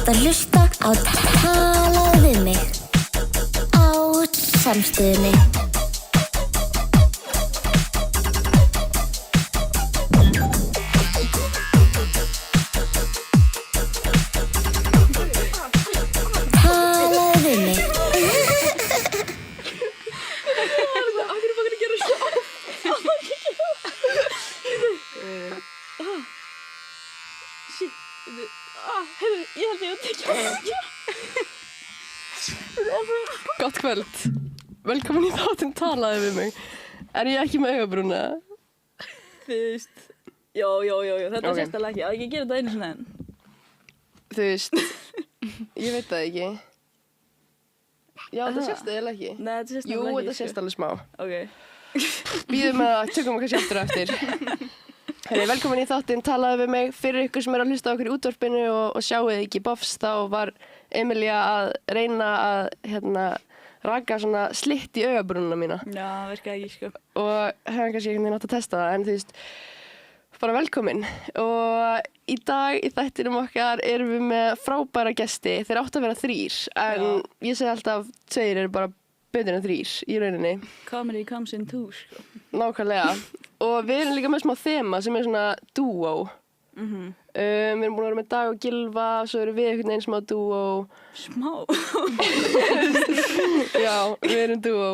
ert að hlusta á Talaðu við mig á Samstöðinni. Talaðu við mig. Ég held ég að tekja Gott kvöld. Velkomin í þáttinn Talaðu við mig. Er ég ekki með augabrúna? Þú veist, já, þetta Ok. sést alveg ekki. Á ekki að gera þetta einu svona enn. Þú veist, ég veit það ekki. Já, þetta Aha. sést eiginlega ekki. Nei, þetta sést Jú, alveg ekki. þetta sést alveg smá. Ok. Bíðum með það, tökum við kannski aftur og eftir. Herri, velkomin í þáttinn Talaðu við mig. Fyrir ykkur sem er að hlusta á okkur í útvarpinu og sjáuð ekki bofs, þá var Emilía að reyna að raka svona slitt í augabrúnuna mína. Já, virkaði ekki, sko. Og hefum kannski einhvern veginn átt að testa það, en þú veist, bara velkomin. Og í dag í þættinum okkar erum við með frábæra gesti. Þeir áttu að vera 3, en ég segi alltaf 2 eru bara betur en 3 í rauninni. Comedy comes in 2, sko. Nákvæmlega. Og við erum líka með smá þema sem er svona duo. Við erum búin að vera með Dag og Gylfa, svo erum við einhvern veginn smá duo. Smá. Já, við erum duo.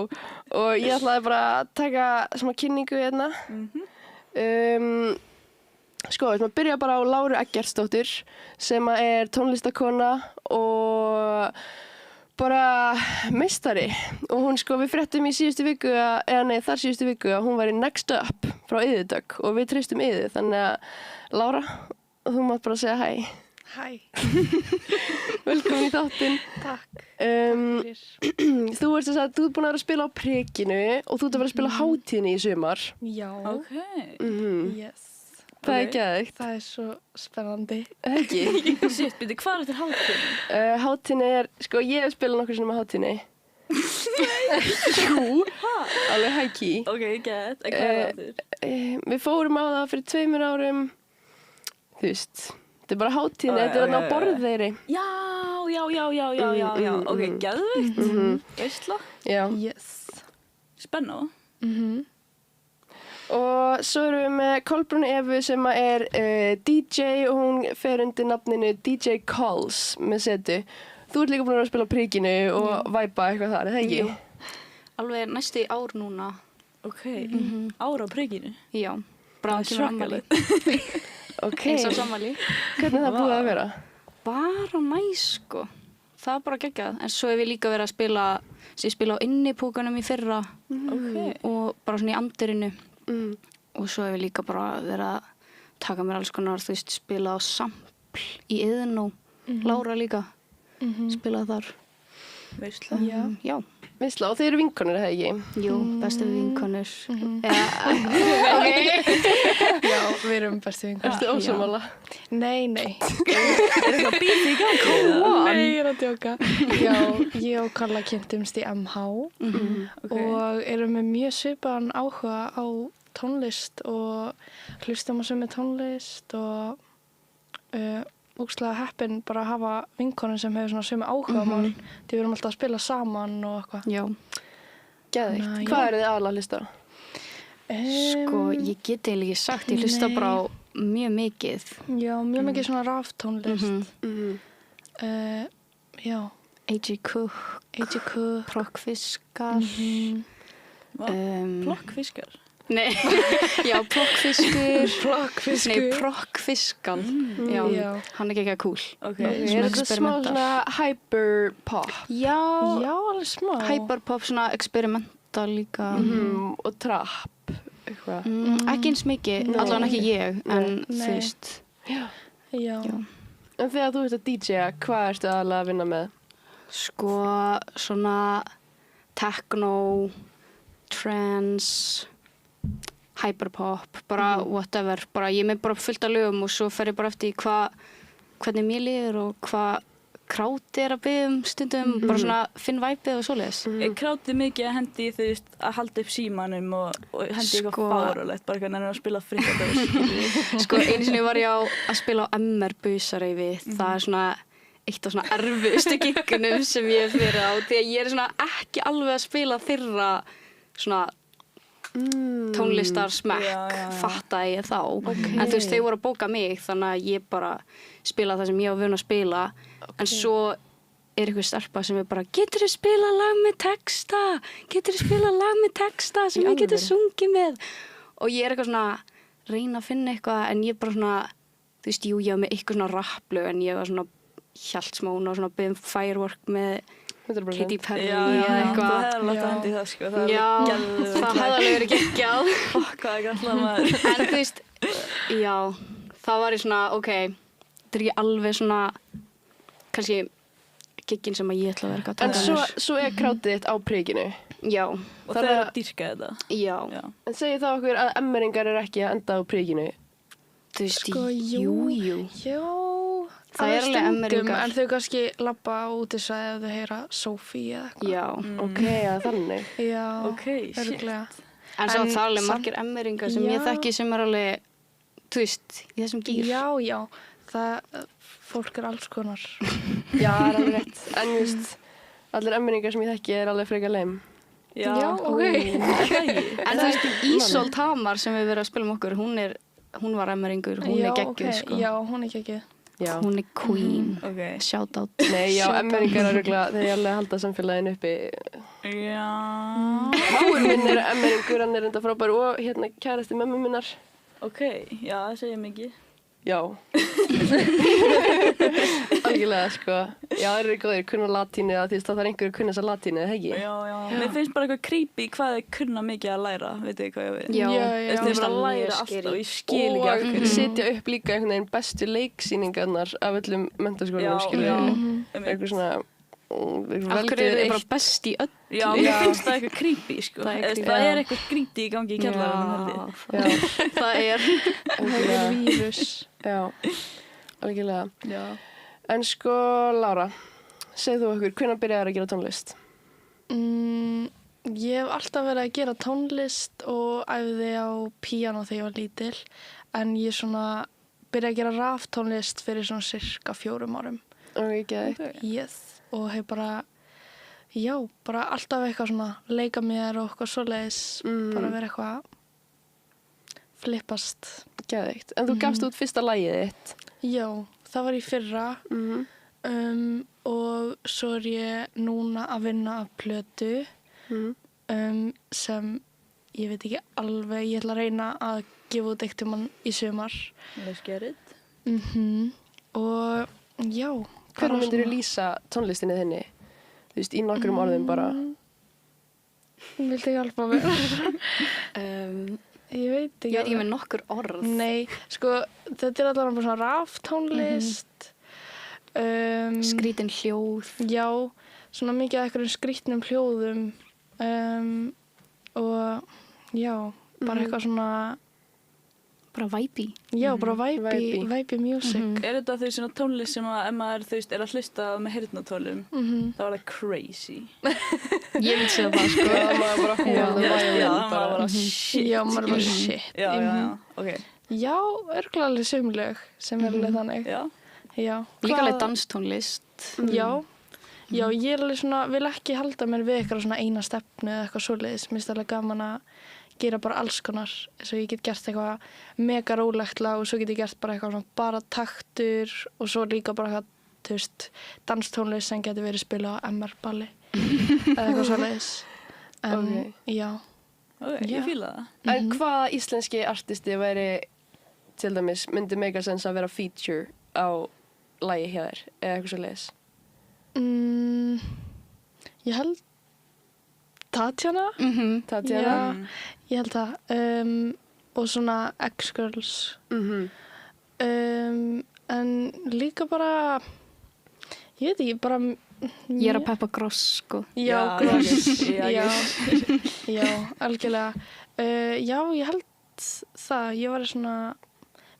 Og ég ætlaði bara að taka smá kynningu hérna. Sko, við ætlum að byrja bara á Láru Eggertsdóttur sem er tónlistakona og bara meistari. Og hún sko, við fréttum í síðustu viku þar síðustu viku að hún var í Next Up frá Iðudögg og við treystum Iðu. Þannig að Lára, þú mátt bara segja hæ. Hæ. Velkomin í þáttinn. Takk. Þú ert þess að þú ert búin að vera að spila á Prikinu og þú ert að vera að spila á hátíðinni í sumar. Já. Ok. Yes. Það er Ok. geðveikt. Það er svo spennandi. Ekki? Sitt, byrju, hvað er þetta hátíðin? Hátíðinni er, sko ég hef spilað nokkur sinnum á hátíðinni. Jú, alveg hækki. Ok, get. En hvað er þetta? Við fórum á það fyrir 2 árum. Þú veist, þetta er bara hátíðinni, þetta er þarna á Borðeyri. Já. Ok, geðveikt. Veistla. Já. Yes. Spennandi. Og svo erum við með Kolbrúnu Evu sem er DJ og hún fer undir nafninu DJ Calls með setu. Þú ert líka búin að vera að spila á Prikinu og væpa eitthvað þar, er það ekki? Jú. Alveg næstu í ár núna. Ok. Ára á Prikinu. Já. Bara Það er kemur ammæli. Ok, Eins og sammæli. hvernig er það búið að vera? Bara næs, sko. Það er bara geggjað. En svo hef ég líka verið að spila, sem ég spila á innipúkanum í fyrra Ok. og bara svona í andirinu. Mm. Og svo hef ég líka bara verið að taka mér alls konar, þú veist, spila á sampl í Iðnó. Lára líka. Spilaði þar. Veistla. Já. Veistla, og þeir eru vinkonur, er það ekki? Jú, bestu vinkonur. Já, við erum bestu vinkonur. Ertu ósammála? Nei. Er eitthvað bíl í gang? Nei, ég er að djóka. Já, ég og Karla kynntumst í MH og erum með mjög svipaðan áhuga á tónlist og hlustum á sömu tónlist og ógeðslega heppin bara að hafa vinkonur sem hefur svona sömu áhugamál. Því við erum alltaf að spila saman og eitthvað. Já. Geðveikt. Ná, já. Hvað eru þið aðalega að hlusta á? Sko, ég get eiginlega ekki sagt, ég hlusta Nei. bara á mjög mikið. Já, mjög mikið svona raftónlist. Já, A.J. Cook, A.J. Cook. Plokkfiskar. Plokkfiskar. Nei, já, Plokkfiskur. Plokkfiskur. Nei, Prokkfiskan. Já, Já. hann er ekki ekki cool. Ok. Er þetta smá svona hyperpop Já, Já, alveg smá. hyperpop, svona experimental líka. og trap eitthvað? Ekki eins mikið, allavega ekki ég, en þú Nei. veist. Já. En þegar þú ert að DJ-a, hvað ertu aðalega að vinna með? Sko, svona techno, trance, hyperpop, bara whatever. Bara, ég er með bara fullt af lögum og svo fer ég bara eftir hvernig mér líður og hvað krátið er að biðja stundum, bara svona finn væpið og svoleiðis. Krátið mikið að hendi í, þú veist, að halda upp símanum og hendi eitthvað fáralegt, bara eitthvað nefnir að spila frikkardós. Sko, einu sinni var ég að spila á MR Busareyfi, það er svona eitt af svona erfiðustu giggunum sem ég hef verið á því að ég er svona ekki alveg að spila þeirra svona tónlistarsmekk fattaði ég þá en þú veist, þeir voru að bóka mig þannig að ég bara spila það sem ég var vön að spila en svo er eitthvað stelpa sem er bara getur þið spila lag með texta sem ég getur sungið með og ég er eitthvað svona reyna að finna eitthvað en ég bara svona þú veist, jú, ég var með eitthvað svona rapplög en ég var svona hjælt smá og svona byggðum Firework með 100%. Katy Perry eða eitthvað. Það hefði látað hendi það sko. Það hefði alveg verið geggjað. Hvað er gallað maður? En þú veist, já, það var í svona, ok, þetta er ekki alveg svona, kannski giggin sem að ég ætla að vera eitthvað. En svo er krátið þitt á prikinu. Já. Og það er að dýrka þetta. Já. En segir það okkur að emmeringar er ekki að enda á prikinu? Þú veist, sko, jú. Það er alveg emmeringar. En þau kannski labba út í sæði ef þau heyra Sophie eða eitthvað. Já. Ok, að þannig. Já, Ok, örugglega. En svo það er alveg margir emmeringar sem ég þekki sem er alveg, þú veist, í þessum gír. Já. Fólk er alls konar. Já, það er alveg rétt. En just, allir emmeringar sem ég þekki er alveg frekar leim. Já, ok. En þú veist, Ísolt Hamar sem við verðum að spila um okkur, hún var emmeringur, hún er geggjuð, sko. Já, hún er geggjuð. Já. Hún er queen. Ok. Shout out. Nei, já, emmeringar er röglega, þeir eru alveg að halda samfélaginu uppi. Já. Máur minn er emmeringur, hann er enda frábær og hérna kærasti mömmu minnar. Ok, já, það segir mikið. Já. Algjörlega, sko. Já, það eru góðir, kunna latínu, því að það er einhverju að kunna þessa latínu, eða ekki? Já. Mér finnst bara eitthvað creepy hvað þau kunna mikið að læra, veitu þið hvað ég veit? Já. Þú veist, að læra alltaf og ég skil ekki af Og hverju. setja upp líka einhvern veginn bestu leiksýningarnar af öllum menntaskólum, skilur. Eitthvað svona, Af hverju eru þið bara best í öll? Já, mér finnst það eitthvað creepy, sko. Það er creepy. Það er eitthvað skrítið í gangi í kjallaranum, held ég. Já, Það er. algjörlega. Vírus. Já, algjörlega. Já. En sko, Lára, segð þú okkur, hvenær byrjaðir að gera tónlist? Ég hef alltaf verið að gera tónlist og æfði á píanó þegar ég var lítil. En ég svona byrjaði að gera raftónlist fyrir svona cirka 4 árum. Og ekki að Yes. Og hef bara, bara alltaf eitthvað svona leika mér og eitthvað svoleiðis. Bara vera eitthvað flippast. Geðveikt. En þú gafst út fyrsta lagið þitt. Já, það var í fyrra. Og svo er ég núna að vinna að plötu sem ég veit ekki alveg, ég ætla að reyna að gefa út eitt í sumar. Let's get it. Og já. Hvernig myndir þú lýsa tónlistinni þinni? Þú veist, í nokkrum orðum bara. Viltu hjálpa mér? Ég veit ekki. Ég veit ekki með nokkur orð. Nei, sko, þetta er allavega bara svona raftónlist. Skrítin hljóð. Já, svona mikið af einhverjum skrítnum hljóðum. Og já, bara eitthvað svona, Bara væpi. já, bara væpi music. Er þetta þau svona tónlist sem að ef maður þú veist er að hlusta með heyrnartólum, þá er það crazy. Ég vil segja það, sko. Já, maður bara Já, maður bara shit. Já, maður er bara shit. Já, ok. Já, örgulega alveg sumleg sem er alveg þannig. Já. Líka alveg danstónlist. Já, ég er alveg svona, vil ekki halda mér við eitthvað svona eina stefnu eða eitthvað svoleiðis. Mér finnst alveg gaman að gera bara alls konar. Svo ég get gert eitthvað mega rólegt lag og svo get ég gert bara eitthvað svona bara taktur og svo líka bara eitthvað, þú veist, danstónlist sem getur verið spila á MR-balli eða eitthvað svoleiðis. En já. Ok, ég fíla það. En hvaða íslenski artisti væri til dæmis, myndi mega sens að vera feature á lagi hjá þér eða eitthvað svo leiðis? Ég held Tatjana. Tatjana? Já, ég held það. Og svona X-Girls. En líka bara, ég veit ekki, bara... Ég er að peppa Gross, sko. Já, Gross. Já, algjörlega. Já, ég held það. Ég var svona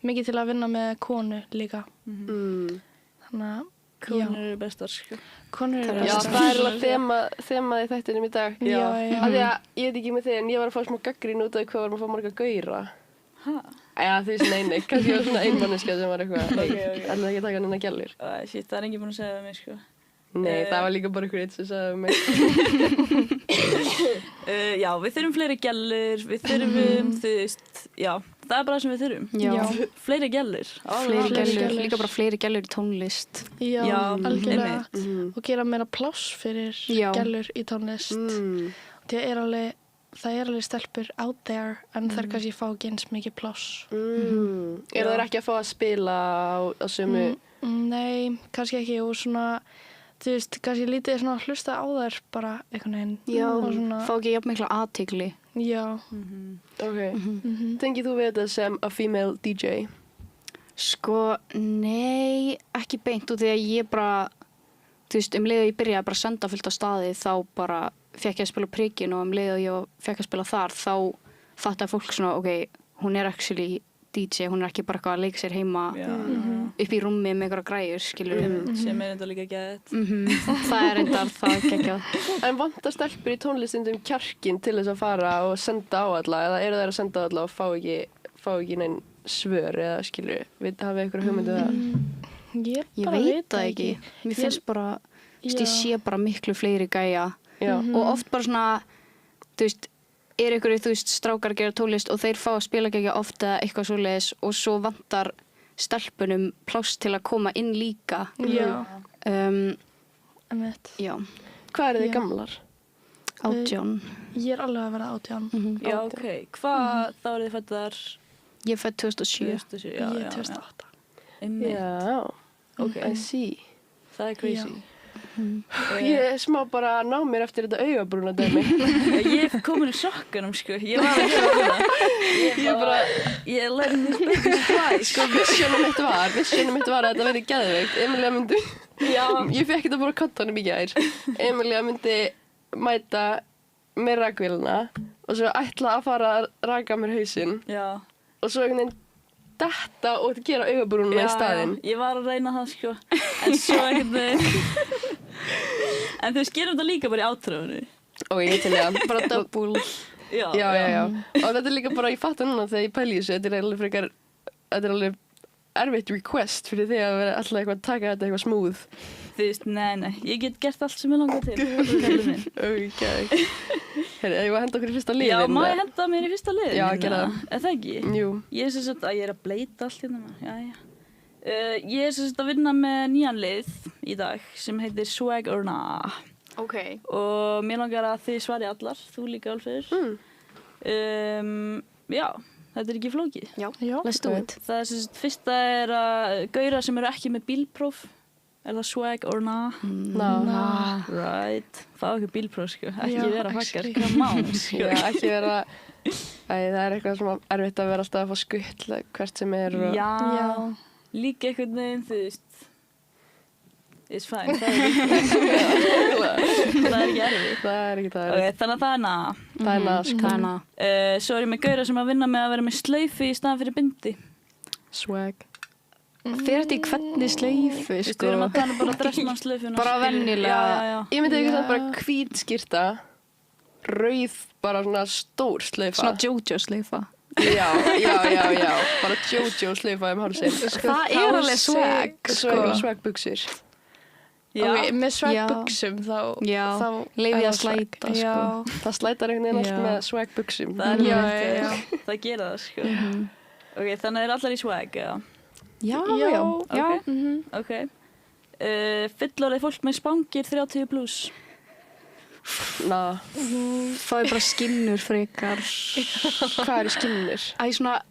mikið til að vinna með konu líka. Þannig að, Konur eru bestar, sko. konur eru Já, bestar. það er alveg þemað í þættinum í dag. Já. Af því að, ég veit ekki með þig, en ég var að fá smá gagnrýn út af hvað varum að fá marga gauðra. Hæ? Já, þú veist, nei, kannski var svona ein manneskja sem var eitthvað, Ok. ætlaði ekki að taka neina gælur. Shit, það er enginn búinn að segja það mig, sko. Nei, það var líka bara ykkur eitt sem sagði um mig. Já, við þurfum fleiri gælur, við þurfum, þú veist, já, það er bara það sem við þurfum. Já. Fleiri gælur. Fleiri gælur, gælur. líka bara fleiri gælur í tónlist. Já, Já, algjörlega. einmitt. Og gera meira pláss fyrir Já. gælur í tónlist. Það er alveg stelpur out there en þær kannski fá ekki eins mikið pláss. Eru þær ekki að fá að spila á sömu? Nei, kannski ekki og svona, þú veist, kannski lítið svona að hlusta á þær bara einhvern veginn. Já, Og svona, fá ekki jafn mikla athygli. já. Ok. Tengið þú við þetta sem a female DJ? Sko, nei, ekki beint út því að ég bara, þú veist, leið og ég byrjaði bara að senda fullt á staði þá bara fekk ég að spila á prikkin og leið og ég fekk að spila þar þá fattaði fólk svona, ok, hún er actually DJ, hún er ekki bara eitthvað að leika sér heima Já. upp í rúmi með einhverja græjur, skilur Sem er enda líka gett. Það er reyndar það geggjað. En vantar stelpur í tónlistundum kjarkin til þess að fara og senda á alla eða eru þær að senda á alla og fá ekki neinn svör eða skilur hafið ykkur hugmyndu það? Ég veit það ekki. Mér finnst bara, þú veist, ég sé bara miklu fleiri gæja Já. og oft bara svona, þú veist, er ykkur, þú veist, strákar að gera tónlist og þeir fá að spila ekki oft eða eitthvað svoleiðis og svo vantar stelpunum pláss til að koma inn líka. Já, Já, Hvað eru þið Já. gamlar? 18. ég er alveg að vera 18. Já, ok. Hvað þá eru þið fættar? Ég fætt 2007. 2007, Ég er 2008. Einmitt. Já, Ok. I see. Það er crazy. Ég er smá bara að ná mér eftir þetta augabrúna dæmi. Ég er komin í sjokkanum, sko. Ég var að gera það. Ég letting this baby fly, sko. Visionum mitt var að þetta verið geðveikt. Emilia myndi, ég fekk þetta bara á kattanum í gær. Emilia myndi mæta með rakvélina og svo ætla að fara að raka mér hausinn Já. og svo einhvern veginn detta og gera augabrúnuna í staðinn. Ég var að reyna það, sko. En svo einhvern veginn. En þau skerum þetta líka bara í átröfunni. Og ég til ég Bara double. Já. Já. Og þetta er líka bara, ég fatta núna þegar ég pæli í þessu, þetta er alveg erfitt request fyrir því að vera alltaf eitthvað að taka þetta eitthvað smooth. Þú veist, nei, ég get gert allt sem ég langar til. Ok. Herri, ég var að henda okkur í fyrsta liðin. Já, má ég henda mér í fyrsta liðin? Já, gera það. Er það ekki? Jú. Ég er sem sagt að ég er að bleita allt hérna. Ég er sem sagt að vinna með nýjan lið í dag sem heitir Swag or Nah. Ok. Og mér langar að þið svari allar, þú líka Álfur. Já, þetta er ekki flókið. Já, Já. let's do it. Það er sem sagt, fyrsta er að gaurar sem eru ekki með bílpróf. Er það swag or nah? Nah. Right. Fá ekki bílpróf, sko. Ekki Já, vera fakkar. actually. Come on, sko. Já, ekki vera, það er eitthvað sem erfitt að vera alltaf að fá skuttla hvert sem er. Og... Já. Líka einhvern veginn, þú veist. It's fine. Það er ekki erfitt. Það er ekki það. Okay, þannig að það er nah. Það er nah, sko. Það er ná. Svo er ég með gaurar sem að vinna með að vera með slaufu í staðan fyrir bindi. Swag. Þeir ætti í hvernig slaufu, Þú veist, sko. við erum að tala bara dressmann slaufuna. Bara venjulega. Já. Ég myndi eitthvað samt bara hvít skyrta, rauð, bara svona stór slaufa. Svona Jojo slaufa. Já. Bara Jojo slaufa hálsinn. Það er alveg swag, Svo sko. eitthvað swag buxur. Já. Ok, með Já. swagbuxum þá... Já, þá leyfi er að það swag. slæta, sko. Já. Það slætar einhvern veginn allt Já. með swag buxum. Það er Já, rétt, já. Það gera það, sko. Ok, þannig er allar í swag, já. Já. Ok. Ok. Fullorðið fólk með spangir 30 plus. Nah. Það er bara skinnur frekar. Hvað eru skinnur? Æ, svona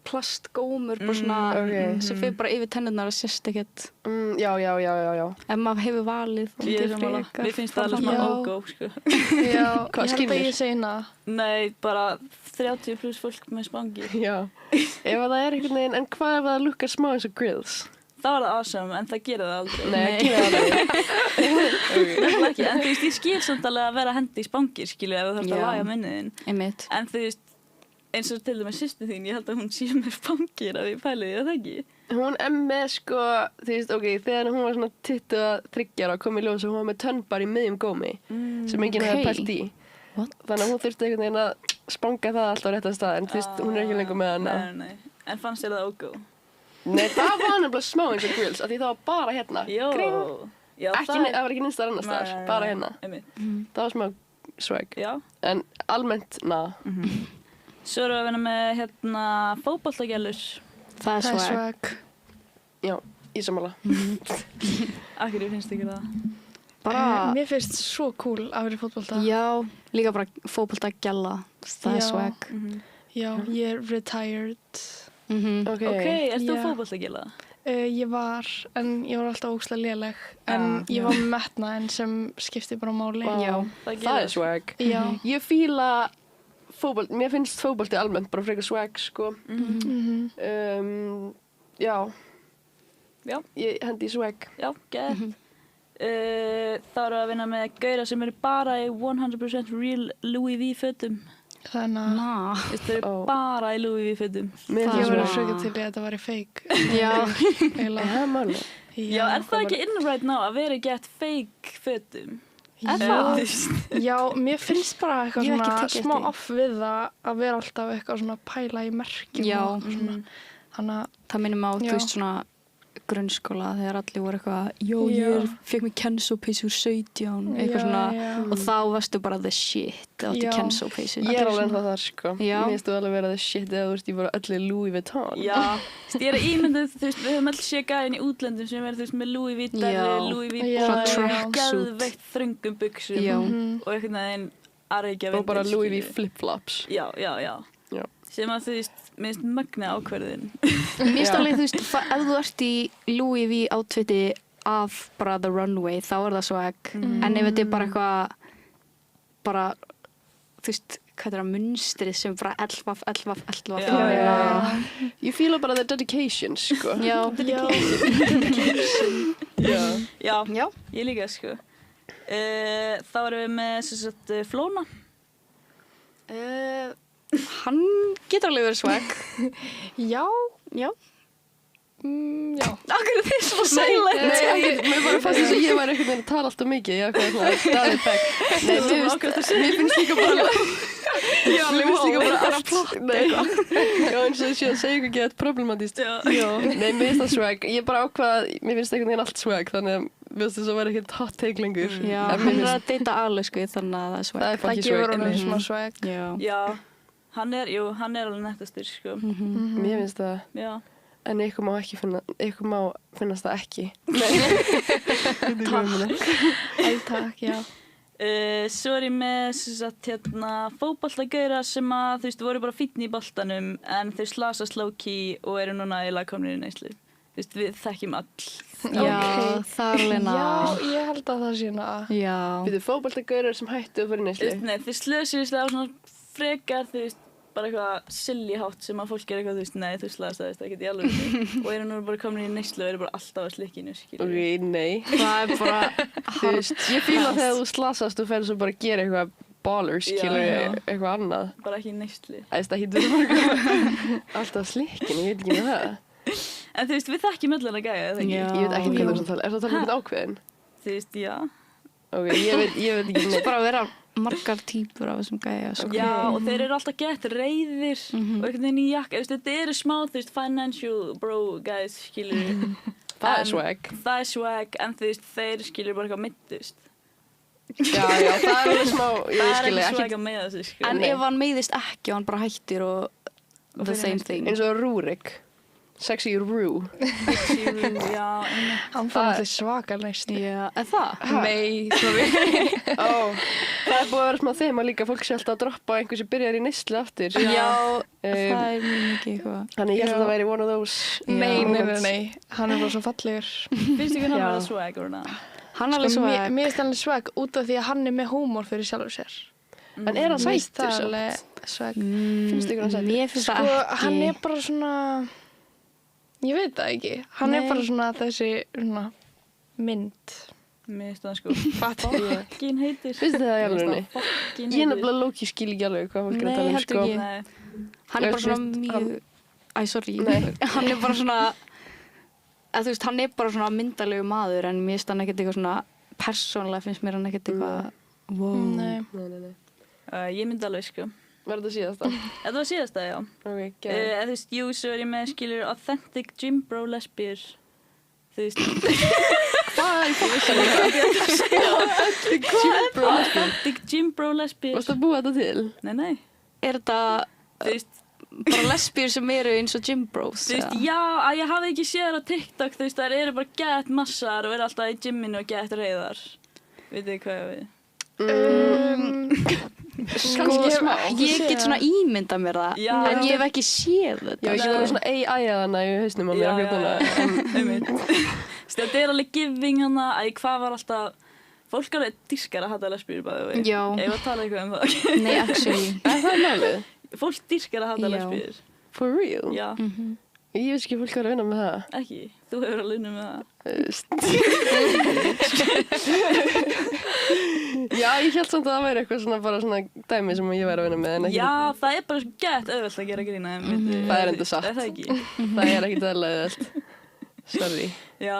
plastgómur, bara svona, ok. sem fyrir bara yfir tennurnar að sérst ekkert. Já. Ef maður hefur valið, þá Ég er myndi sammála. frekar Mér finnst það alveg fara svona Já. ógó, sko. Já, Hvað, ég held skinnur? að ég segna. Nei, bara 30 plus fólk með spangir. Já. Ef það er einhvern veginn, en hvað ef það lukkar smá eins og grills? Það var það awesome, en það gerir það aldrei. Nei, ekki það alveg. Nefnilega ekki. En þú veist, ég skil samt alveg að vera að hendi í spangir, skilju, ef þú þarfst að Já. laga minniðinn. Einmitt. En þú veist, eins og til dæmis systir þín, ég held að hún sé með spangir að ég pæli því, það ekki? Hún er með sko, þú veist, ok, þegar hún var svona 23 ára kom í ljós og hún var með tönnbar í miðjum gómi sem enginn hefði ok. pælt í. What? Þannig að hún þurfti einhvern veginn að spanga það alltaf á réttan stað en þú veist, hún er ekki lengur með hana. Nei. En fannst þér það ógó? Nei, það var nefnilega smá eins og grills, af því það var bara hérna. Jó. Kring. Já, Það var ekki neinstar annars staðar, Nei, bara hérna. Einmitt. Það var smá swag. Já. En almennt, Svo erum við að vinna með hérna fótboltagjallur. Það er swag. Já, í sammála. Akkur finnst ykkur það? Bara, Mér finnst svo cool að vera í fótbolta. já, líka bara fótboltagjalla. Það er Já. swag. Já, ég er retired. Ok. Ok, ertu Já. fótboltagjalla? Ég var, en ég var alltaf ógeðslega léleg. En ég var með metnaðinn sem skipti bara máli. Já. Það er swag. Já. Ég fíla fótbolt, mér finnst fótbolti almennt bara frekar swag, sko. Já. Já. Ég hendi í swag. Já, gett. Þá erum við að vinna með gauðra sem eru bara í 100% real Louis V fötum. Þannig að Þau eru bara í Louis V fötum. Mér ég finnst var swag. að freka til í að þetta væri fake. Já. Eiginlega. Það er máli. Já, er það ekki in right now að vera gett fake fötum? Er það? Já, mér finnst bara eitthvað Ég hef ekki svona tekið smá eftir því. off við það að vera alltaf eitthvað svona pæla í merkjum Já. og svona. Þannig að, Það minnum á, Já. þú veist, svona grunnskóla þegar allir voru eitthvað, jó, Já. ég fekk mér kensópeysu úr 17, eitthvað Já, svona, já. og þá varstu bara the shit, það áttu Já. kensópeysu. Ég er alveg ennþá þar, sko. Já. Mér finnst þú alveg vera the shit eða þú veist, ég bara öllu Louis Vuitton. Já, þú veist, ég er að ímyndað, þú veist, við höfum alls séð gæðin í útlöndum sem er, þú veist, með Louis V Já. Louis V Já, bara já. Tracksuit. geðveikt þröngum buxum Já. og einhvern veginn arreikja Og bara vintage, Louis V skilurðu. flip-flops. Já, já, já. Já. Sem að þú veist, minnst magna ákverðin. Mér finnst alveg, þú veist, ef þú ert í Louis V outfiti af bara the runway, þá er það swag, en ef þetta er bara eitthvað, bara, þú veist, hvað er það, munstrið sem bara elvaf, Já. Ég fíla bara the dedication, sko. Já. Já, Já. ég líka, sko. Þá erum við með, sem sagt, Flóna. Hann getur alveg verið swag. já, Já. já. Akkur er þið svo silent. Nei, mér bara fannst þess að ég var einhvern veginn að tala alltaf mikið. Ég var eitthvað staðið back. Nei, mér finnst líka bara... Já, mér finnst líka bara allt... Nei, já, eins og þessi að segja eitthvað gett problematíst. Já. Nei, mér finnst það swag. Ég bara ákvað, mér finnst einhvern veginn allt swag, þannig að mér finnst þess að vera ekkert hot take lengur. Já, En hann mér er finnst- að deyta alveg, þannig að það er swag. Það er Það fucking gefur swag. honum smá swag. Já. Já, hann er alveg nettastur, sko. Mér finnst það, Já. en ykkur má finnast það ekki. Nei. Takk, já. Svo er ég með, sem sagt, hérna, fótboltagauðra sem að, þú veist, voru bara fínn í boltanum en þau slasast low-key og eru núna eiginlega komnir í neyslu. Þú veist, við þekkjum all. Já, það er alveg ná. Já, ég held að það sé ná. Já. Við þau fótboltagaurar sem hættu að fara í Þú neyslu. veist, nei, þau slösuðist á svona frekar, þú veist, bara eitthvað silly hátt sem að fólk er eitthvað, þú veist, nei, þú slasaðist ekkert í alveg og eru nú bara komin í neyslu og eru bara alltaf að slikkinu, skilur. Ok, nei. Það er bara, Þú veist, ég fíla þegar þú slasast og ferð svo bara að gera eitthvað ballers, Já, skilur, já. eitthvað annað. Bara ekki í neyslu. Það hýttur alltaf slikkin, ég veit ekki með það. En þú veist, við þekkjum öll hana gæja, eða ekki? Já. Ég veit ekki hvað þú ert að tala. Er það að tala um eitthvað ákveðin? Þú veist, já. Ok, ég veit ekki það neitt. er bara að vera margar típur af þessum gæja, sko. Já, og þeir eru alltaf gett reyðir og einhvern veginn í jakka. Þú veist, þetta eru smá, þú veist, financial bro guys, skilur. Það er swag. Það er swag, en þú veist, þeir skilur bara eitthvað mittust. Já, það er alveg smá, Það ég er skilja ekki ekki. swag að með þessu, sko. En ef hann meiðist ekki og hann bara hættir og the fyrir same næstu. thing. Eins og Rúrik. Sexy Rú. Já, einmitt. Hann fann allir svaka næst. Já, en það? Nei, sorry. Ó, það er búið að vera smá þeim að líka fólk sé alltaf að droppa einhver sem byrjar í neyslu aftur. Já, það er mjög mikið eitthvað. Þannig ég held Já. að það væri one of those. Nei. Hann er bara svo fallegur. Finnst ykkur hann Já. vera swag, or not? Hann er alveg Sko, swag. mér finnst hann alveg svag út af því að hann er með húmor fyrir sjálfur sér. En er hann Mér finnst sættur það samt? alveg svag. Finnst ykkur hann sættur? Mér finnst Sko, það ekki. hann er bara svona... Ég veit það ekki. Hann Nei. er bara svona þessi svona mynd. Mér finnst það, sko. Fattu ég. Fokkin heitir. Finnst þið það í alvörunni? Fokkin Ég er nefnilega low-key skil ekki alveg hvað fólk er að Nei, tala um, heldur sko. ekki. Nei. Hann er bara Þú svona veist, mjög... Æ, sorry. Nei. Hann er bara svona... Þú veist, hann er bara svona myndalegu maður en mér finnst hann ekkert eitthvað svona... Persónlega finnst mér hann ekkert eitthvað... Wow. Nei. Nei. Ég myndi alveg, sko. Var þetta síðasta? Þetta var síðasta, já. Ok, Þú veist, jú, svo er ég með skilur authentic gym bro lesbíur. Þú veist. Hvað er Authentic gym bro lesbíur. Varstu að búa þetta til? Nei. Er þetta Þú veist, bara lesbíur sem eru eins og gym bros? þú veist, já, að ég hafði ekki séð þær á TikTok, þú veist, þær eru bara gett massar og eru alltaf í gymminu og gett reyðar. Vitið þið hvað ég við? Kannski smá. Ég get svona ímyndað mér það, Já. en ég hef ekki séð Já, þetta. ég var svona AI að hana í hausnum á mér akkur núna. Einmitt. Þetta er alveg giving hana, hvað var alltaf, fólk alveg dýrkar að hata lesbíur bæði við. Já. Ég var að tala eitthvað um það. Nei, actually. Er það málið? Fólk dýrkar að hata Já. lesbíur. For real? Já, Ég veist ekki fólk var að vinna með það. ekki. Þú hefur alveg unnið með það. Já, ég held samt að það væri eitthvað svona bara svona dæmi sem ég væri að vinna með en ekki. Já, það er bara svo gett auðvelt að gera grína. Það er enda satt. Er það ekki? Það er ekki dæðlega auðvelt. Sorry. Já,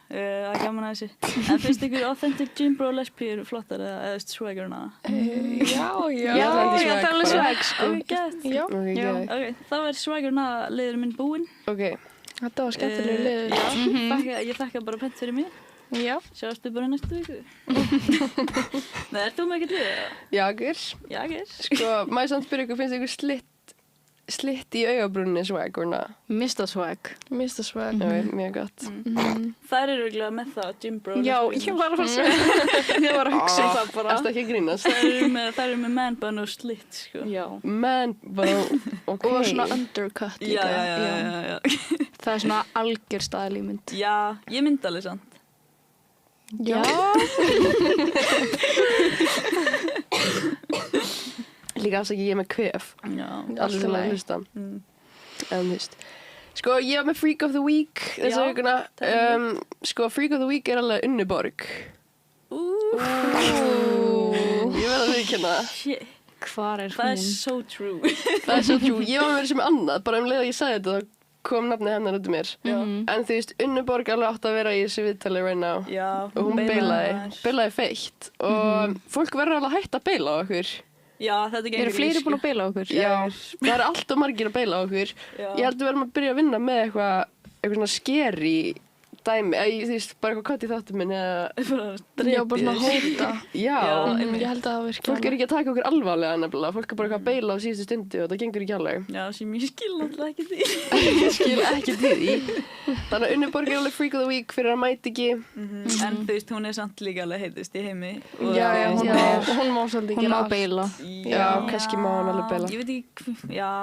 það er gaman að þessi. En finnst ykkur authentic gym bro lesbíur flottar eða swaggerna? Já, Ég Já, ætla ég að hendi ætla alveg bara. swag, sko. Ok, gett. já, Ok, geðveikt. Ok, þá er swaggerna liður minn búinn. Ok. þetta var skemmtilega liður. Já, ég þakka bara pent fyrir mig. Já. Sjáumstu bara næstu viku. Nei, ert þú með ekkert við það? Jager. Jager. Sko, maður samt spyrja ykkur, finnst ykkur slitt í augabrúnni swag or not? Mista swag. Mr. Swag. Já, mjög gott. Þær eru örugglega með það, gym bro. Já, ég var að fara að segja. Ég var að hugsa það bara. Erstu ekki að grínast? Þær eru með man bun og slitt, sko. Já. Man, bara, ok. Og svona undercut líka. Já. Það er svona algjör staðalímynd. Já, ég myndi alveg samt. Já. Líka afsaki ég er með kvef. Já. Allir sem að hlusta. Mm. En þú veist. Sko, ég var með Freak of the Week þessa Já, vikuna. Sko, Freak of the Week er alveg Unnuborg. Ég verð að viðurkenna það. Shit. Hvar er Það er hún? so true. Það er svo true. Ég var með þessu með annað, bara um leið að ég sagði þetta, þá kom nafnið hennar út um mér. Já. En þú veist, Unnuborg alveg átt að vera í þessu viðtali right now. Já. Og hún beilaði feitt. Og fólk verður alveg hægt að beila á okkur. Já, þetta gengur Eru fleiri búin að beila á okkur? Já, það eru alltaf margir að beila á okkur. Já. Ég held að við verðum að byrja að vinna með eitthvað svona scary dæmi. Þú veist, bara eitthvað kott í þáttum minn eða... Já, bara svona hóta. Já, Ég held að það virki fólk er ekki að taka okkur alvarlega nefnilega. Fólk er bara eitthvað að beila á síðustu stundu og það gengur ekki alveg. Já, sem ég skil náttúrulega ekki því. Ég skil ekki til því. Þannig að Unnuborg er alveg Freak of the Week fyrir að mæta ekki. En þú veist, hún er samt líka alveg heitust í heimi. Já, hún má svolítið Hún gera má allt. beila. Já, kannski má hann alveg beila. Ég veit ekki, já.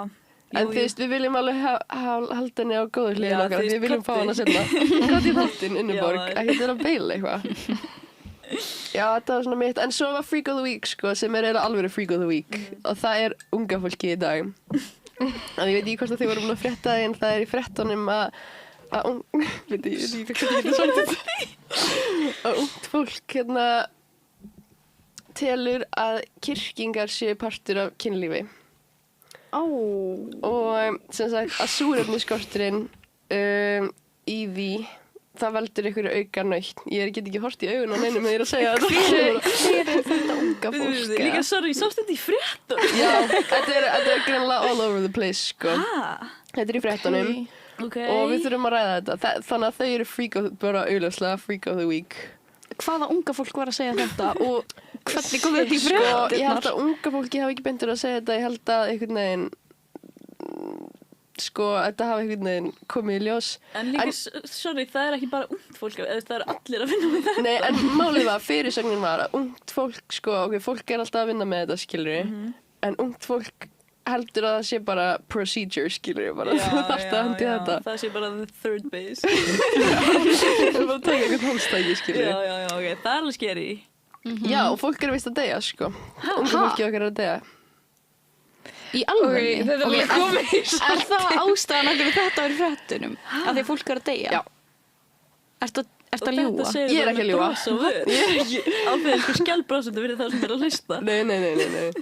En þú veist, við viljum alveg halda henni á góðu hliðin Já, okkar. þú veist, Við viljum fá Koti. hana setna. Hvað í þáttinn, Unnuborg? Já. Ekki til að beila eitthvað. Já, þetta var svona mitt. En svo var Freak of the Week, sko, sem er eiginlega alveg Freak of the Week. Og það er unga fólki í dag. En ég veit ekki hvort að þið voru búin að frétta því, en það er í fréttunum að veit ég ekki hvað ég geta sagt þetta. Að ungt fólk, hérna, telur að kyrkingar séu partur af kynlífi. Og sem sagt að súrefnisskorturinn í því það veldur ykkur auka nautn. Ég get ekki hort í augun á neinum þegar ég er að segja þetta. Hver er þetta unga fólk? Líka, sorry, sást þetta í fréttum? Já, þetta er greinlega all over the place, sko. Þetta er í fréttunum Ok. og við þurfum að ræða þetta. Þannig að þau eru bara auðvitað Freak of the Week. Hvaða unga fólk var að segja þetta og hvernig kom þetta í Sko, ég held fréttirnar? að unga fólki hafi ekki beintur að segja þetta. Ég held að einhvern veginn, sko, þetta hafi einhvern veginn komið í ljós. En líka, sorry, það er ekki bara ungt fólk, það er allir að vinna með þetta. Nei, en málið var, fyrirsögnin var að ungt fólk, sko, ok, fólk er alltaf að vinna með þetta, skilur en ungt fólk heldur að það sé bara procedure, skilur bara, þú þarft að hendi þetta. Það sé bara the third base. Þú þarft að taka einhvern hálstæki, skilur Já, ok, það er alveg scary. Já, og fólk er vist að deyja, sko. Unga fólki okkar er að deyja. Í alveg? Þetta er alveg komið í Er það ástæðan okkur við þetta var í fréttunum? Að því fólk er að deyja? Já. Ertu að ljúga? Ég er ekki að ljúga. Áfæðið sko skjálbrósundu fyrir það sem er að hlusta. Nei.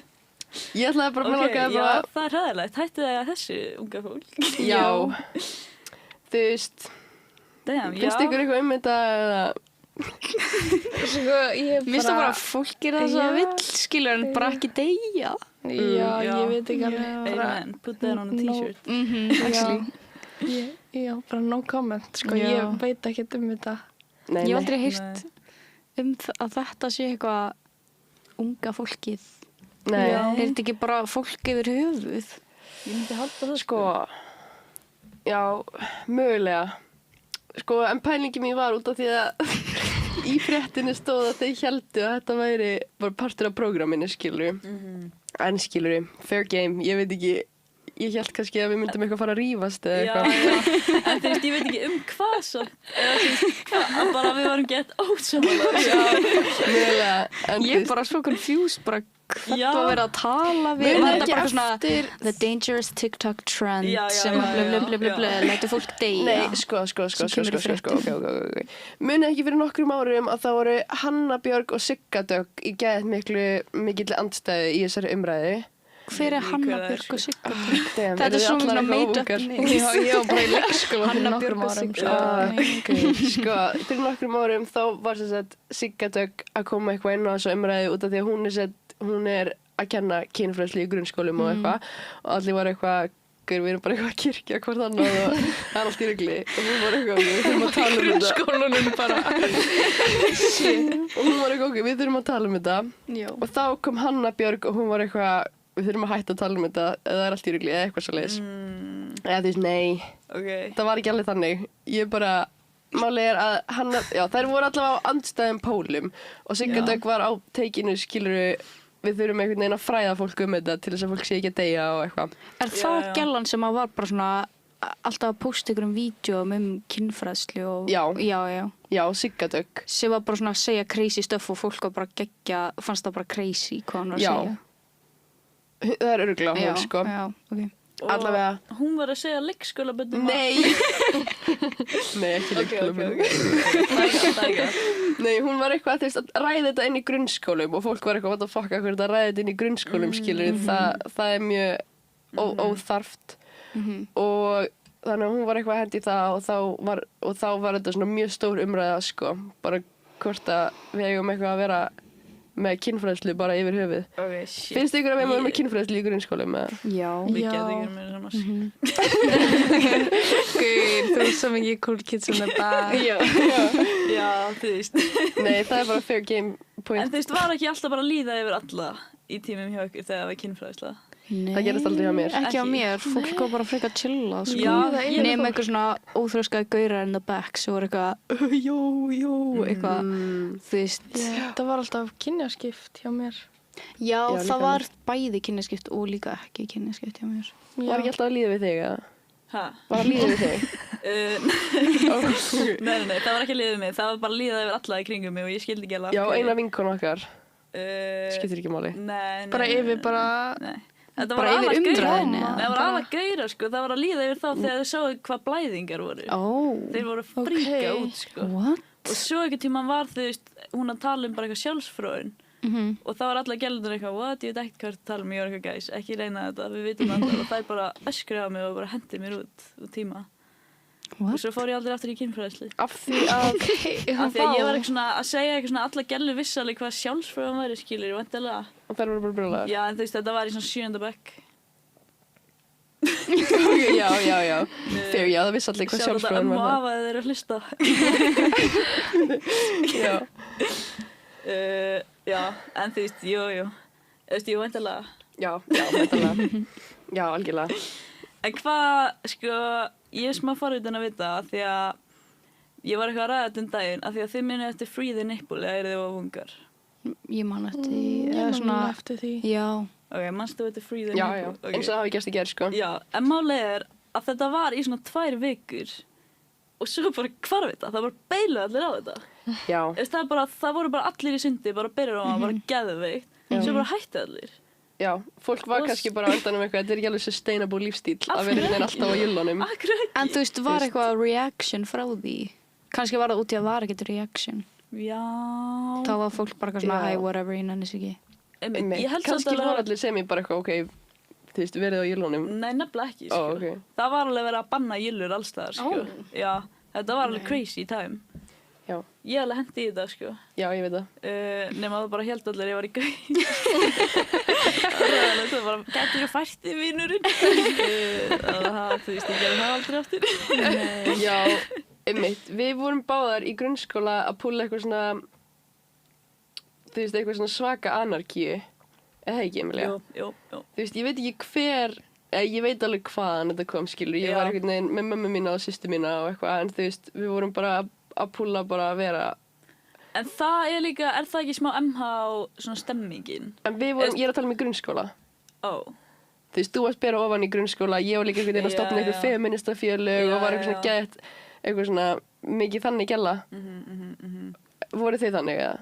Ég ætlaði bara að Ok, langa já, bara... það er ræðilegt. Hættu það að þessu unga fólk. Já. Þú veist, Damn, já. finnst ykkur eitthvað um þetta eða... Sko, ég Mér finnst það bara að fólk er það svo Já. vill, skilur, en bara ekki deyja. Já, ég veit ekki alveg. Amen, put that on a t-shirt. Actually. Já, bara no comment, sko. Ég veit ekki þetta. Nei, Ég hef nei. aldrei heyrt að þetta sé eitthvað unga fólkið. Nei. Er þetta ekki bara fólk yfir höfuð? Ég myndi halda það Sko, já, mögulega. Sko, en pælingi mín var út af því að í fréttinni stóð að þeir héldu að þetta væri bara partur af prógraminu, skilur. En skilur, fair game, ég veit ekki, ég held kannski að við myndum eitthvað fara að rífast eða Já, eitthvað. en þú veist, ég veit ekki hvað svo. Eða þú veist, að bara við varum gett ósammála. Já, mögulega. En Ég er bara svo confused, bara hvað Já. var verið að tala við. Munið Var ekki þetta bara svona eftir- the dangerous TikTok trend Já, sem já, að blöblöblöblö, lætu fólk deyja. Nei, sko, Sem kemur í fréttum. ok. Munið ekki fyrir nokkrum árum að það voru Hanna Björg og Sigga Dögg í geðt mikill andstæðu í þessari umræðu. Hver er Hanna Hver er, Björg sko? og Sigga? Damn, Þetta eru er þið svo allar svona eitthvað made-up óungar? name. Já, ég var bara í leikskóla fyrir Hanna nokkrum Björg og árum. Sigga. Ok, sko, fyrir nokkrum árum þá var sem sagt Sigga Dögg að koma eitthvað inn á þessu umræðu út af því að hún er að kenna kynfræðslu í grunnskólum og eitthvað og allir var eitthvað, við erum bara eitthvað að kirkja hvort annað og það er allt í rugli og hún var eitthvað, við þurfum að tala um þetta. Grunnskólanum bara. Og hún var eitthvað, við þurfum að tala um þetta Já. og þá kom Hanna Björg og hún var eitthvað, við þurfum að hætta að tala um þetta eða það er allt í rugli eða eitthvað svo leiðis. Eða þú veist, nei, Ok. það var ekki alveg þannig. Ég bara, málið er að Hanna, já, þær voru allavega á andstæðum pólum og Sigga Dögg var á teikinu, skiluru, við þurfum einhvern veginn að fræða fólk um þetta til þess að fólk sé ekki að deyja og eitthvað. Er það já. gellan sem að var bara svona alltaf að posta ykkur vídjum kynfræðslu og... Já. Já. Já, Sigga Dögg. Sem var bara svona að segja crazy stuff og fólk var bara geggja, fannst það bara crazy hvað hann var að Já. segja. Það er örgulega hún, sko. Já, ok. Og Allavega. hún var að segja leikskólaböndum. Nei! Nei, ekki leikskólum. Það er ekki. Nei, hún var eitthvað þú veist, að ræða þetta inn í grunnskólum og fólk var eitthvað, what the fuck, hvað er þetta að ræða þetta inn í grunnskólum, skilur, það er mjög óþarft og þannig að hún var eitthvað að hendi í það og þá var þetta svona mjög stór umræða, sko, bara hvort að við eigum eitthvað að vera með kynfræðslu bara yfir höfuð. Ok, shit. Finnst ykkur að við erum með kynfræðslu í grunnskólum? Já. Við Já. getum ekki með saman. Guð, þú er svo mikið cool kids um þetta. Já. Já, þú veist. Nei, það er bara fair game En point. þú veist, var ekki alltaf bara að líða yfir alla í tímum hjá ykkur þegar það var kynfræðisla? Nei. Það gerist aldrei hjá mér. Ekki á Ekki? mér, fólk var bara frekar að chilla, sko. Já, Nefn eitthvað svona óþrjóskaði gaurar in the back sem voru eitthvað, jó, eitthvað, þú veist. Það var alltaf kynjaskipt hjá mér. Já, Já, líka það var bæði kynjaskipt og líka ekki kynjaskipt hjá mér. Var ekki alltaf að líða við þig, eða? Hæ? Var að líða við þig? Nei, það var ekki að líða við mig. Það var bara að líða yfir alla í kringum mig og ég skildi ekki alveg. Já, eina vinkona okkar. Skildi. Skiptir ekki máli. Nei. Bara yfir bara... Nei. Þetta Bara var yfir aðal umræðunni, gaurar. eða? Það var aðal gaurar, sko. Það var að líða yfir þá þegar þau sáu hvað blæðingar voru. Þeir voru að fríka Ok. út, sko. What? Og svo einhvern tímann var þú veist, hún að tala um bara eitthvað sjálfsfróun. Og þá var alla gælundur eitthvað, what, ég veit ekkert hvað það tala um, ég var eitthvað gæs, ekki reyna þetta, við vitum þetta. Og það er bara öskri á mig og bara hendi mér út tíma. What? Og svo fór ég aldrei aftur í kynfræðslu. Af því að... Af því að ég var eitthvað svona að segja eitthvað svona alla gælur vissi alveg hvað sjálfsfróun væri, skilur, væntanlega. Og þær voru bara brjólaðar. Já, en þú veist, þetta var í svona 7. bekk. Já. Fair, já, það vissi allir hvað sjálfsfróðan var Sjálf þetta þeir eru að hlusta. Já. Já, en þú veist, jú. Þú veist, jú, væntanlega. Já, væntanlega. Já, algjörlega. En hvað, sko, ég er smá forvitin að vita af því að ég var eitthvað að ræða þetta daginn af því að þið minnið eftir Free the Nipple eða eru þið of ungar? Ég man eftir, Ég eða man svona, eftir því. já. Ok, manstu eftir Free the Já, Nipple? Ok. eins og það hafi gerst í gerð, sko. Já, en málið er að þetta var í svona 2 vikur og svo bara hvarf þetta, það bara beiluðu allir á þetta. Já. Það voru bara allir í sundi, bara byrjar á það, bara geðveikt, svo bara hætti allir. Já, fólk var Og- kannski bara á endanum eitthvað, þetta er ekki alveg sustainable lífstíl Af að vera hverju einhvern veginn ekki? alltaf á jullunum. Akkur ekki? En þú veist, var eitthvað reaction frá því? Kannski var það út í að var ekkert reaction. Já. Þá var fólk bara eitthvað svona, Já. hey, whatever, ég nennis ekki. Ég held samt Kannski alveg voru að... allir sem ég bara eitthvað, ok, þú veist, verið á jullunum. Nei, nefnilega ekki, sko. Ó, ok. Það var alveg verið að banna jillur allstaðar, sko. Já, þetta var alveg crazy time. Já. Ég alveg hendi í þetta, sko. Já, ég veit það. Nema það bara held allir ég var í gauð. Það var bara, gæti ég fært í vinurinn? Þú veist, ég gerði það aldrei aftur. Já, einmitt. Við vorum báðar í grunnskóla að púla eitthvað svona, þú veist, eitthvað svona svaka anarkíu. Eða ekki, Emilia? Jú. Þú veist, ég veit ekki ég veit alveg hvaðan þetta kom, skilur. Ég var einhvern veginn með mömmu mína og systur mína og eitthvað, en þú veist, við vorum bara að púla bara að vera. En það er líka, er það ekki smá MH svona stemmingin? En við vorum, ég er að tala um í grunnskóla. Ó. Þú veist, þú varst bera ofan í grunnskóla, ég var líka einhvern veginn að stofna eitthvað feministafélög og var eitthvað svona gett, eitthvað svona mikið þannig gælla. Voru þið þannig, eða?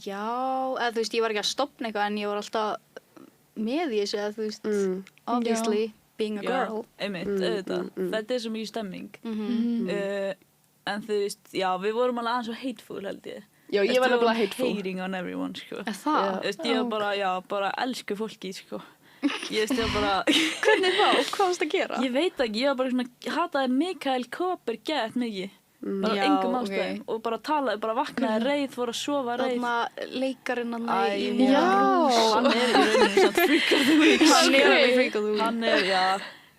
Já, eða þú veist, ég var ekki að stopna eitthvað en ég var alltaf með í þessu, eða þú veist, obviously, being a girl. Einmitt, auðvitað. Þetta er svo mikið stemming. En þú veist, já, við vorum alveg aðeins svo hateful, held ég. Já, ég var nefnilega hateful. Hating on everyone, sko. Það? Þú veist, ég var bara, bara elsku fólki, sko. Ég veist, ég var bara... Hvernig þá? Hvað varst að gera? Ég veit ekki, ég var bara svona, hataði Mikael Koper gett mikið. Bara Já, engum ástæðum. Og bara talaði, bara vaknaði reið, fór að sofa reið. Þarna leikarinn hann Æ, í já. Hann er í rauninni svona freak of the week. Hann er alveg freak of the week. Hann er, já.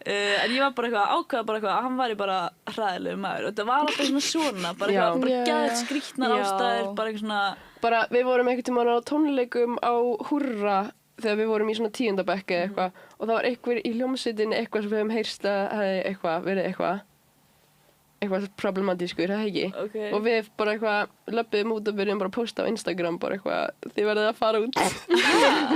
En ég var bara ákveða bara að hann væri bara hræðilegur maður. Og þetta var alltaf svona, bara geðveikt skrýtnar ástæður, bara eitthvað svona... Bara, við vorum einhvern tímann á tónleikum á Húrra þegar við vorum í svona 10. bekk eða eitthvað og það var einhver í hljómsveitinni eitthvað sem við hefum heyrst að hefði verið eitthvað problematískur, það ekki? Okay. Og við bara eitthvað löpum út og byrjum bara að posta á Instagram bara eitthvað, þið verðið að fara út.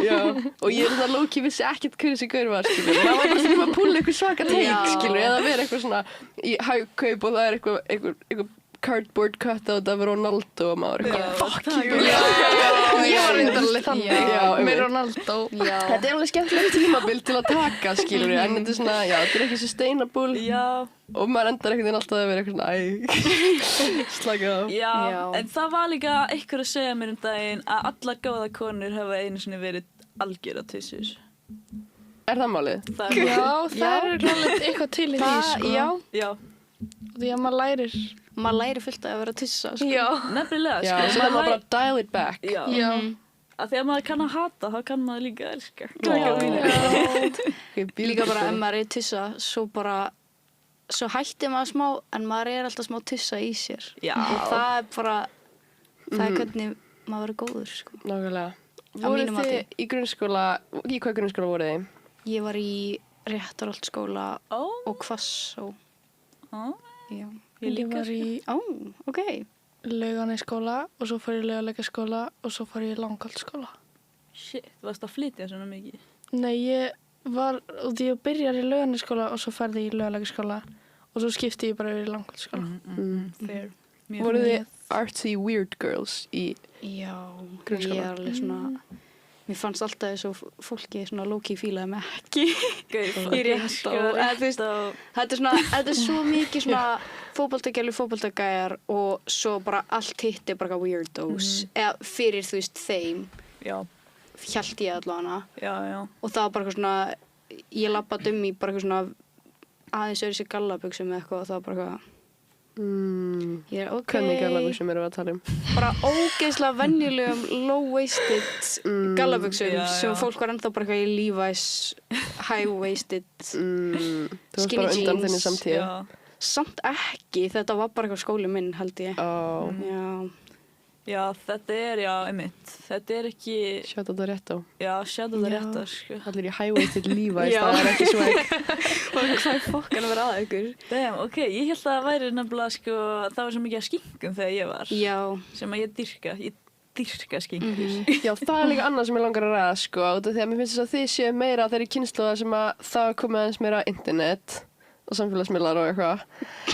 Já, og ég er það low-key vissi ekkert hver þessi gaur var, skilur. Maður var bara svona að púla eitthvað svaka teik, skilur, eða vera eitthvað svona í Hagkaup og það er eitthvað cardboard cutout af Ronaldo og maður eitthvað, fuck you. Já, ég var reyndarlega þannig með Ronaldo. Þetta er alveg skemmtilegt tímabil til að taka, skilur, en þetta er svona, já, þetta er ekki sustainable. Já. Og maður endar einhvern veginn alltaf að vera eitthvað svona, slaka á. Já, en það var líka einhver að segja mér daginn að allar góða konur hafa einu sinni verið algjör að tissur. Er það málið? Já, það er alveg eitthvað til í því, sko. Já. Því að maður læri fullt að vera að tissa, sko. Já. Nefnilega, sko. Já, svo það maður bara dial it back. Já. Að þegar maður kann að hata, þá kann maður líka að elska. Líka bara ef maður er tissa, svo hætti maður smá, en maður er alltaf smá tissa í sér. Já. Og það er bara, það er hvernig maður verður góður, sko. Nákvæmlega. Voruð þið í grunnskóla, í hvað grunnskóla voruð þið? Ég var í Réttarholtsskóla og Hvassó. Já. Ég var í Laugarnesskóla og svo fór ég í Laugalækjarskóla og svo fór ég í Langholtsskóla. Shit, varst það að flytja svona mikið? Nei, ég byrjar í Laugarnesskóla og svo ferði ég í Laugalækjarskóla og svo skipti ég bara yfir í Langholtsskóla. Fair. Voruð þið artsy weird girls í grunnskóla? Já, ég er alveg svona... Mér fannst alltaf eins og fólki svona low-key fílaði mig ekki. Í rétt og þetta er svo mikið svona fótboltagælu, fótboltagæjar og svo bara allt hitt er bara weirdos. Eða fyrir þú veist þeim. Já. Hélt ég allavega. Já. Og það var bara eitthvað svona, ég labbaði í bara eitthvað svona aðeins öðru sér gallabuxum eða eitthvað og það var bara eitthvað. Ég er Hvernig gallabuxum erum við að tala um? Bara ógeðslega venjulegum low-waisted gallabuxum sem fólk var ennþá bara eitthvað í Levi's high-waisted Þú varst skinny bara undan þinni jeans. samtíð. Samt ekki, þetta var bara eitthvað skóli minn held ég. Já, þetta er, einmitt. Þetta er ekki... Shout out að rétta á. Já, shout out að rétta, sko. Allir í high-waisted Levi's, það er ekki swag. Hvað er fokkan að vera að ykkur? Damn, ok, ég held að það væri nefnilega, sko, það var svo mikið að skinkum þegar ég var. Já. Sem að ég dyrka skinkur. Já, það er líka annað sem ég langar að ræða, sko, út af því að mér finnst þess að þið séu meira þeirri kynslóða sem að það komið aðeins meira internet og samfélagsmiðlar og eitthvað.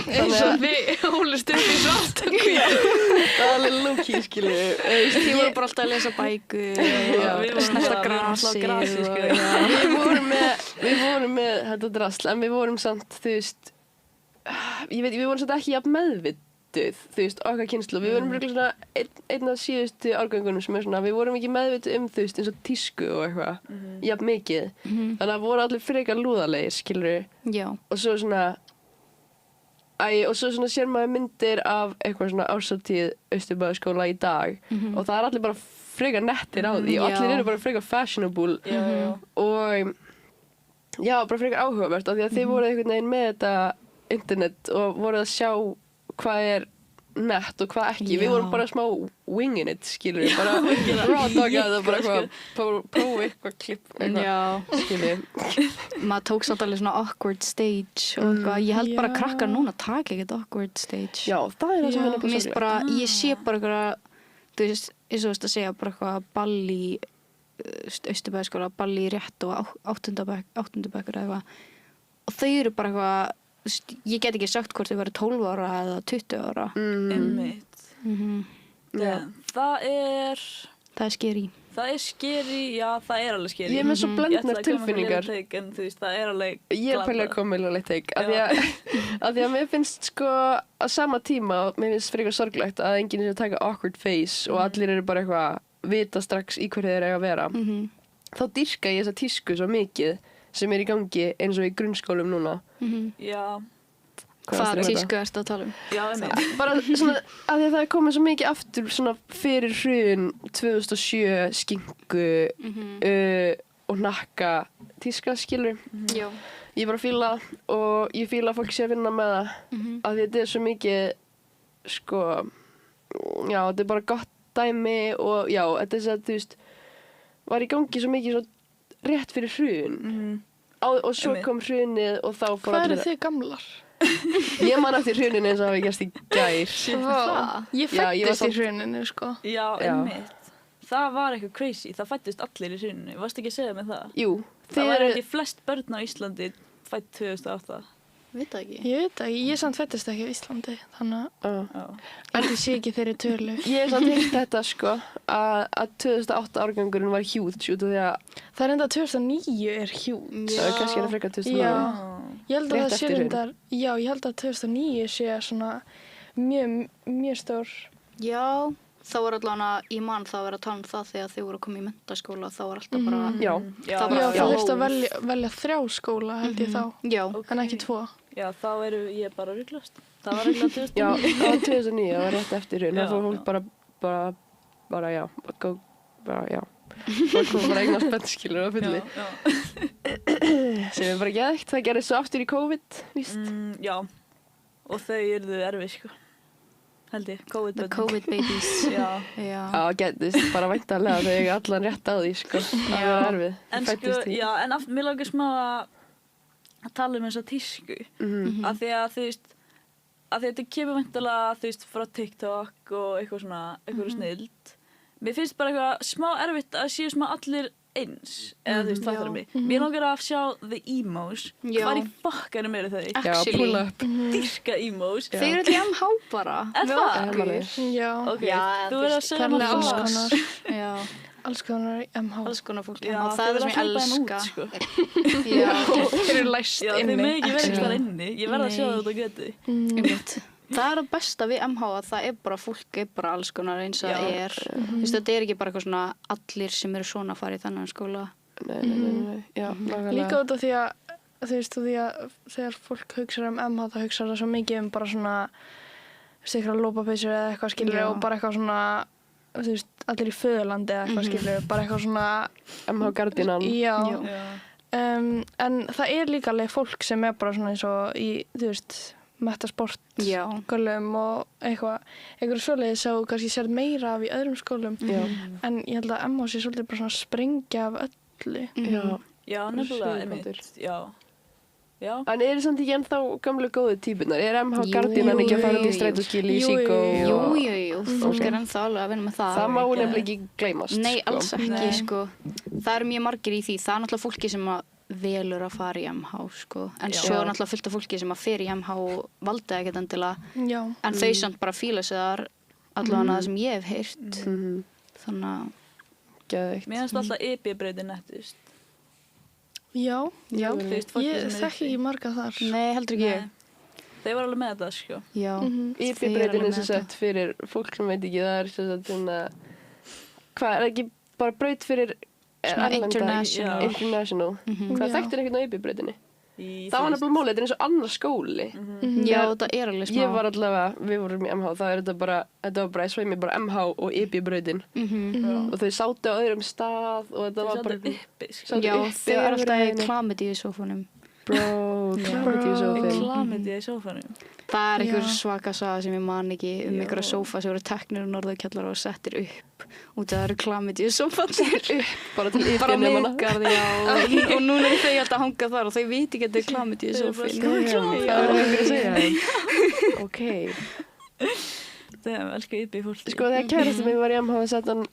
Eins og við hólust upp í svartöku. Það er alveg low-key, skilju. Þið voru bara alltaf að lesa bækur og snerta grasi. Við vorum með þetta drasl, en við vorum samt, þú veist, við vorum samt ekki jafn meðvituð, þú veist, okkar kynslu. Við vorum virklega svona einn af síðustu árgöngunum sem er svona, við vorum ekki meðvituð þú veist, eins og tísku og eitthvað, jafn mikið. Þannig að voru allir frekar lúðalegir, skilurðu. Já. Og svo svona, og svo svona sér maður myndir af eitthvað svona árshátíð Austurbæjarskóla í dag og það allir bara frekar nettir á því og allir eru bara frekar fashionable og já, bara frekar áhugavert af því að þið voruð einhvern veginn með þetta internet og voruð að sjá hvað nett og hvað ekki. Við vorum bara smá winging it, skilur við, bara raw dogað og bara eitthvað, prófa eitthvað klipp, skilur. Maður tók samt alveg svona awkward stage og eitthvað, ég held bara að krakkar núna taka ekkert awkward stage. Já, það það sem Mér finnst bara, ég sé bara eitthvað, þú veist, eins og veist að segja, bara eitthvað ball í Austurbæjarskóla, ball í rétt og áttundabekkur eða eitthvað. Og þau eru bara eitthvað, ég get ekki sagt hvort þau verið 12 ára eða 20 ára. Einmitt. Það er scary. Það er scary, já, það er alveg scary. Ég með svo blendnar tilfinningar. En þú veist, það er alveg Ég pæli að koma með létt teik. Af því að mér finnst sko á sama tíma, og mér finnst frekar sorglegt að enginn er að taka awkward face og allir eru bara eitthvað vita strax í hverju þeir eiga að vera. Þá dýrka ég þessa tísku svo mikið sem í gangi eins og í grunnskólum núna. Já. Hvað tísku ertu að tala um? Já, einmitt. Bara svona, að því að það er komið svo mikið aftur svona fyrir hrun 2007 skinku og hnakka tíska, skilur. Já. Ég bara fíla og ég fíla að fólk sé að vinna með það að því að þetta er svo mikið sko, já, þetta er bara gott dæmi og já, þetta er svo að, þú veist, var í gangi svo mikið svo rétt fyrir hrun og svo kom hrunið og þá fór Hvað eru þið gamlar? Ég man eftir hruninu eins og það hafi gerst í gær. Ég fættist í hruninu, sko. Já, einmitt. Það var eitthvað crazy. Það fættist allir í hruninu. Varstu ekki að segja mig það? Jú. Það var ekki flest börn á Íslandi fætt 2008. Veit það ekki. Ég veit ekki, ég samt fættist ekki á Íslandi, þannig að ég sé ekki þeirri tölu. Ég samt heyrt þetta sko, að 2008 árgangurinn var huge út af því að Það er enda 2009 er huge. það er kannski að frekar 2009. Já, ég held að Rétt það sé eftir hrun. reyndar, já, ég held að 2009 sé svona mjög stór. Já, þá var allavega, ég man það að vera að tala um það þegar þau voru að koma í menntaskóla, þá var alltaf bara, Já. það var Já, bara það þurfti að velja 3 skóla, held ég þá, Já, en ekki 2. Já, þá eru ég bara ruglast. Það var eiginlega 2009. Já, það var 2009, það var rétt eftir hrun. Já, Það fór fólk bara já, já. Fólk kom bara eignar spennskilur á fulli. Já. Sem er bara geðvægt, það gerðist svo aftur í COVID, víst. Já. Og þau yrðu erfið, sko. Held ég. the COVID babies. Já. Já. Já, getist bara væntanlega þau eiga allan rétt á því, sko. Það var erfið. En sko, já, en mér langar smá að tala um þessa tísku. Af því að, þú veist, að þetta kemur væntanlega, þú veist, frá TikTok og eitthvað svona, eitthvað snillt. Mér finnst bara eitthvað smá erfitt að séu smá allir eins, eða þú veist, fattar mig. Mér langar að sjá the emos. Já. Hvað í fokkanum eru þau? Já, Actually. pull up. Dyrka emos. Þau eru til MH bara. Er með það? okkur. Já, Ok, Já, þú verður að segja það er mér alls það. konar, Já, alls konar í MH. alls konar fólk. Já, og það er það sem ég elska. Sko. Já, Þeir eru læst Já, þau inni. með ekki verið þar inni. Ég verð að sjá þetta á götu. einmitt. Það er það besta við MH að það er bara, fólk er bara alls konar eins og það er. Þú veist, þetta er ekki bara eitthvað svona allir sem eru svona að fara í þennan skóla. Nei. Já, nákvæmlega. Líka út af því að, þú veist, því að þegar fólk hugsar MH þá hugsar það svo mikið bara svona, þú veist, eitthvað lópapeysur eða eitthvað skilur Já. og bara eitthvað svona, þú veist, allir í föðurlandi eða eitthvað skilur, bara eitthvað svona, MH Gardinan. já. Já. En það er líka alveg fólk sem er bara svona eins og í, þú veist, metasport Já. skólum og eitthvað svoleiðis og kannski sér meira af í öðrum skólum. Já. En ég held að MH sé svolítið bara svona sprengja af öllu. Já. Já, nefnilega, Sviðkantur. einmitt. Já. Já. En eru samt ekki ennþá gamlu góðu típunar? Er MH Jú, Gardinan ekki að fara út í jú. strætóskili í Jú, Síkó? Jú, fólk er ennþá alveg að vinna með það. Það má nefnilega ekki gleymast. Nei, sko. alls ekki, Nei. sko. Það eru mjög margir í því. Það er náttúrulega fólki sem að velur að fara í MH, sko. En svo er náttúrulega fullt af fólki sem að fer í MH og valda ekkert endilega. Já. En þau samt bara fíla sig þar, allavega það sem ég hef heyrt. Þannig að, Geðveikt. Mér finnst alltaf EP-breytin nettust. Já. já, Þú veist, fólki Ég sem er þekki ekki marga þar. nei, heldur ekki ég. Þeir var alveg með þetta, sko. Já, IP-breytin er sem sagt fyrir fólk sem veit ekki, það er sem sagt svona, hvað er ekki bara braut fyrir Svona erlenda- international. International. Hvað Já. þekktir einhvern á IP-breytinni? það var nefnilega málið, þetta er eins og annar skóli. Já, það er alveg smá. Ég var allavega, við vorum í MH, það er þetta var bara, ég sveimi bara MH og IB-brautin. Og þau sátu á öðrum stað og þetta var bara... Já, þau eru alltaf í klamydíu í sófanum. Bro, klamydíu í sófanum. Klamydíu í sófanum. Það er einhver svaka saga sem ég man ekki einhverja sófa sem voru teknir úr Norðurkjallara og settir upp út af það eru klamydíu í sófanum. Bara til Bara IB-nemana. miðgarð, já. Og núna er þau alltaf að hanga þar og þau viti ekki að þetta er klamydíu í sófinn. Það var einhver að segja það. Ok. Það er elskar IB fólk. Sko þegar kærasti minn var í MH sett hann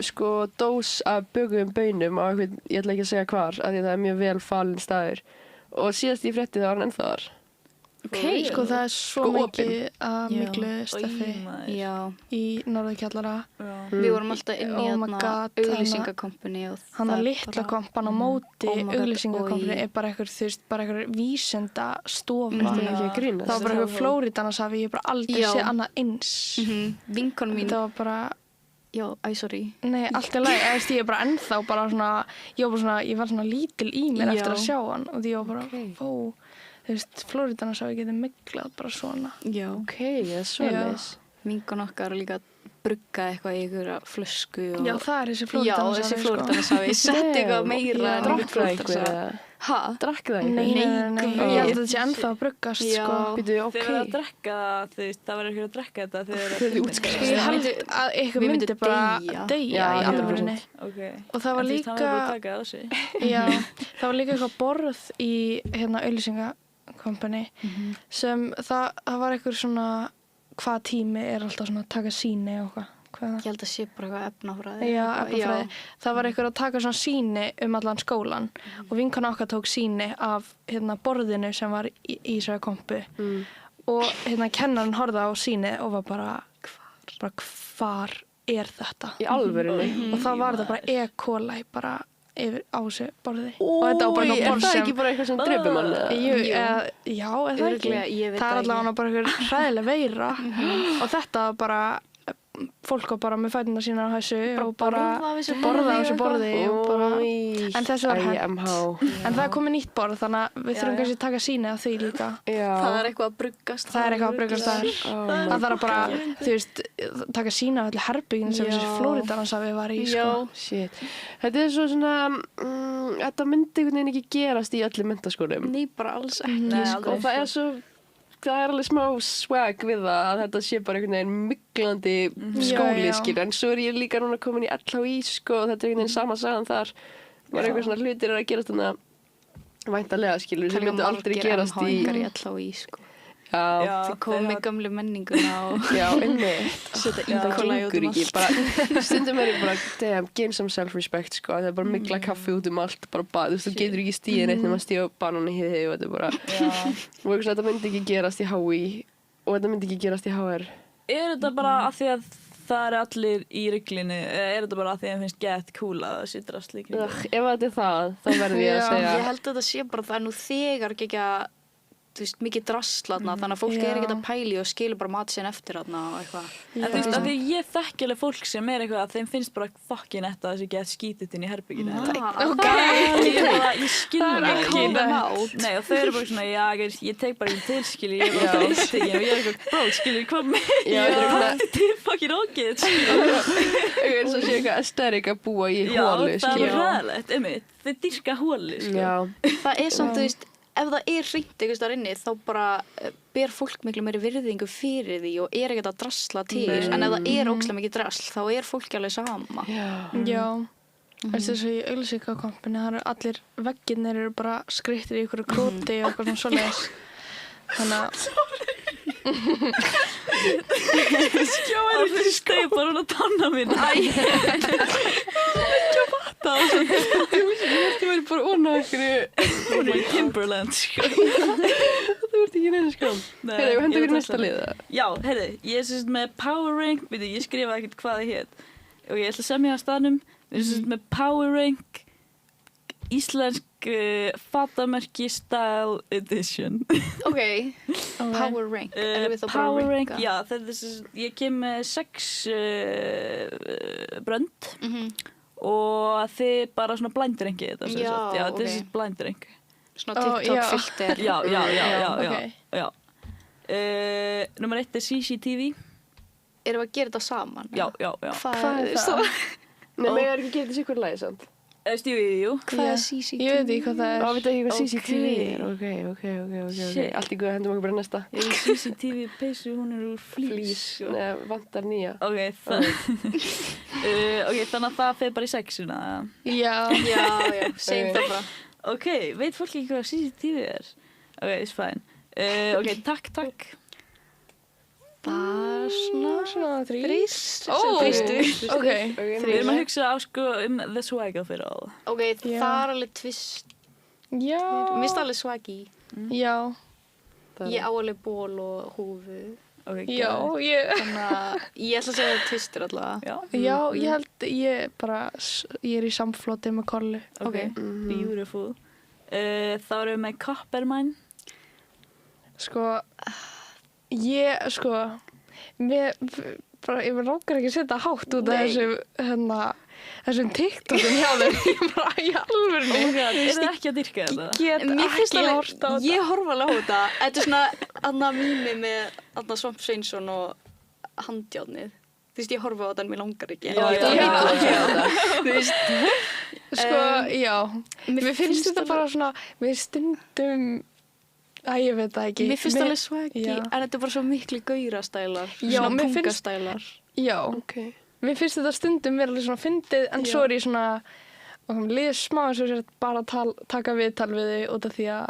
sko dós af bökuðum baunum á eitthvað, ég ætla ekki að segja hvar, af því það er mjög vel falin staður. Og síðast ég frétti það var hann ennþá þar. Sko það er svo Sko, mikið að miklu steffi Já. í Norðurkjallara. Við vorum alltaf inn í Oh my hérna God, auglýsingakompani og Hann að litla kompan á móti Oh my God, auglýsingakompani oj. er bara eitthvað, þú veist, bara eitthvað vísindastofa. Það er ekki að grínast. Það var bara eitthvað Flóridanasafi, ég hef bara aldrei Já. séð annað eins. Vinkon mín, Það var bara, já, sorry. nei, allt í lagi, eða ég er bara ennþá bara svona, ég var svona lítil í mér eftir að Já. sjá hann og því ég var bara, þú veist, Flóridanasafi getur miklað bara svona. Já. Ok, það er svoleiðis. Vinkon okkar líka brugga eitthvað í einhverja flösku og... Já, það er þessi Já, Flóridanasafi, þessi Flóridanasafi. Setti eitthvað meira en Drakk það einhver Flóridanasafi. eða? Ha? Drakk það Nei, einhver? nei, Guð. ég held að þetta sé ennþá að bruggast, Já. sko. Býtu, ok. Þið verða að drekka það, þú veist, það verður ekki að drekka þetta þegar Þegar þið útskrifast. Ég held að ykkur Við myndi myndum bara deyja. deyja Já, í 100%. alvörunni. Ok. Og það var En þú veist, hann verður bara að líka, taka það á sig. já, það var líka eitthvað borð í hérna auglýsingakompani sem það var eitthvað svona, hvað tími er alltaf svona að taka sýni og hvað. Ég held að sé bara eitthvað efnafræði. Já, efnafræði. Það var eitthvað að taka svona sýni allan skólan og vinkona okkar tók sýni af hérna borðinu sem var í þessari kompu og hérna kennarinn horfði á sýni og var bara hvar er þetta? Í alvörunni. Og þá var þetta bara E. coli bara yfir á þessu borði og þetta var bara Ói, eitthvað er borð það sem ekki bara eitthvað sem dreipur mann? eða? já, er það ekki? Örugglega, ég veit Það er það allavega bara eitthvað hræðileg veira og þetta var bara fólk var bara með fæturnar sínar á þessu og bara borða á þessu borði og bara, Ói, en þessu var æ, hægt. MH. En það er komið nýtt borð þannig að við þurfum kannski að taka sýni af því líka. Já. Það er eitthvað að bruggast. Það er eitthvað að bruggast þar. Það þarf bara, þú veist, taka sýni af allir herbyggin sem þessi Flóridanasafi var í, sko. Shit. Þetta er svo svona, þetta myndi einhvern veginn ekki gerast í öllum menntaskólum. Nei, bara alls ekki. Nei, Og aldrei. það er svo, það er alveg smá swag við það að þetta sé bara einhvern veginn miklandi skóli, Já, já. skil. En svo er ég líka núna komin í LHÍ, sko, og þetta er einhvern veginn sama sagan þar. Var eitthvað svona hlutir að gerast þannig að væntanlega, skilur, sem myndu aldrei gerast í... MH-ingar í LHÍ, sko. Já, Þið komum með gamlu menninguna og já, einmitt. setja Það íkóla út gengur um ekki, allt. bara, stundum er ég bara, damn, gain some self-respect, sko, það er bara mikla kaffi út um allt, bara bað, þú veist, þú getur ekki stíðin eitt nema að stíða banani hiði og þetta er bara, og eitthvað svona, þetta myndi ekki gerast í HÍ og þetta myndi ekki gerast í HR. Er þetta bara að því að það eru allir í riglinu, eða er þetta bara að því að það finnst gett cool að það sittur allt líka? Ef þetta er það, þá verður ég að Já, segja, Ég held að þetta sé bara það er nú þegar ekki að þú veist, mikið draslatna, þannig að fólk Já. er ekki að pæli og skilur bara mat sinn eftir þarna og eitthvað. En þú veist, af því ég þekki alveg fólk sem er eitthvað að þeim finnst bara fucking þetta að þessi gett skítið inn í herbygginu. Ég skilur ekki. Nei, og þau eru bara svona, já, ég tek bara ekki til, skilur, ég er bara alltaf einstekinn og ég er eitthvað, bro, skilur, hvað með? Já, þetta er eitthvað- Þetta er fucking ógeð, skilur. eins og sé eitthvað aesthetic að búa í Já, hólu, það er skilur. ræðilegt, einmitt. Þeir dyrka hóli, sko. Já, Það er samt, þú veist, ef það er hreint einhvers staðar inni, þá bara ber fólk miklu meiri virðingu fyrir því og er ekkert að drasla til. En ef það er ógeðslega mikið drasl, þá er fólki alveg sama. Já. Þess að í auglýsingakompani, það eru allir veggirnir eru bara skreyttir í ykkur króti og eitthvað svona svoleiðis. Þannig að, Og þú steig bara hún að tanna mín. þú verður bara onna einhverju, Hún er í Timberland, sko. þú ert ekki neina skam. Nei, Heyrðu, ég hendur veit við næsta það. liða. Já, heyrðu, ég er sérst með Power Rank, veitu, ég skrifaði ekkert hvað það hét. Og ég ætla að semja á staðnum. Við erum sérst með Power Rank, íslensk fatamerki style edition. Ok, Power Rank. Erum við þá bara Power að Rank, ranka? já, þetta er sérst, ég kem með 6 brönd. Og þið bara svona blind rankið þetta, sem Já, sagt. Já, þetta ok. er sérst blind rank. Svona Ó, já. TikTok-filter. Ok. já. Númer 1 er CCTV. Erum við að gera þetta saman? Já. Hvað er það? Nei, mig er ekki getið sér hvernig lagi, sant? Jú. Hvað Já. er CCTV? Ég veit ekki hvað það Á, er. veit ekki hvað Ok. CCTV er. Ok. Shit. Allt í guða, hendum okkur bara næsta. Ég er CCTV peysu, hún er úr flís. sko. Nei, vantar nýja. Ok, þannig að það fer bara í sexuna. Já. Já, segjum það bara. Ok, veit fólk ekki hvað CCTV er? Ok, it's fine. Ok, takk. Bara Svona þrýr. Þrýstu. Ok. Við erum að hugsa á sko the swag of it all. Ok, Já. það er alveg twist. Já. Mér finnst það alveg swaggy. Já. Ég á alveg ból og húfu. Ok, Já, geðveikt. Þannig að ég ætla að segja það twistur allavega. Já, ég held, ég er í samfloti með Kollu. Ok, beautiful. Þá erum við með Coppermine. Sko, ég langar ekki að setja hátt út af þessum TikTokum hjá þeim. Ég bara, í alvörunni. Er það ekki að dyrka þetta? Get Mér finnst ekki alveg, hort á þetta. ég horfa alveg á þetta. Þetta er svona annað mými með Svamp Sveinsson og handjárnið. Þú veist, ég horfa á þetta en mér langar ekki. Þú veist, Sko, já. mér Mér finnst þetta bara svona, mér stundum, ég veit það ekki. Mér finnst alveg swaggy, Já. en þetta er bara svo miklu gaurastælar. Já, Svona mér finnst- pungastælar. Já, Ok. mér finnst þetta stundum vera alveg svona fyndið, en svo er ég svona, líður smá eins og sér bara að taka viðtal við þau út af því að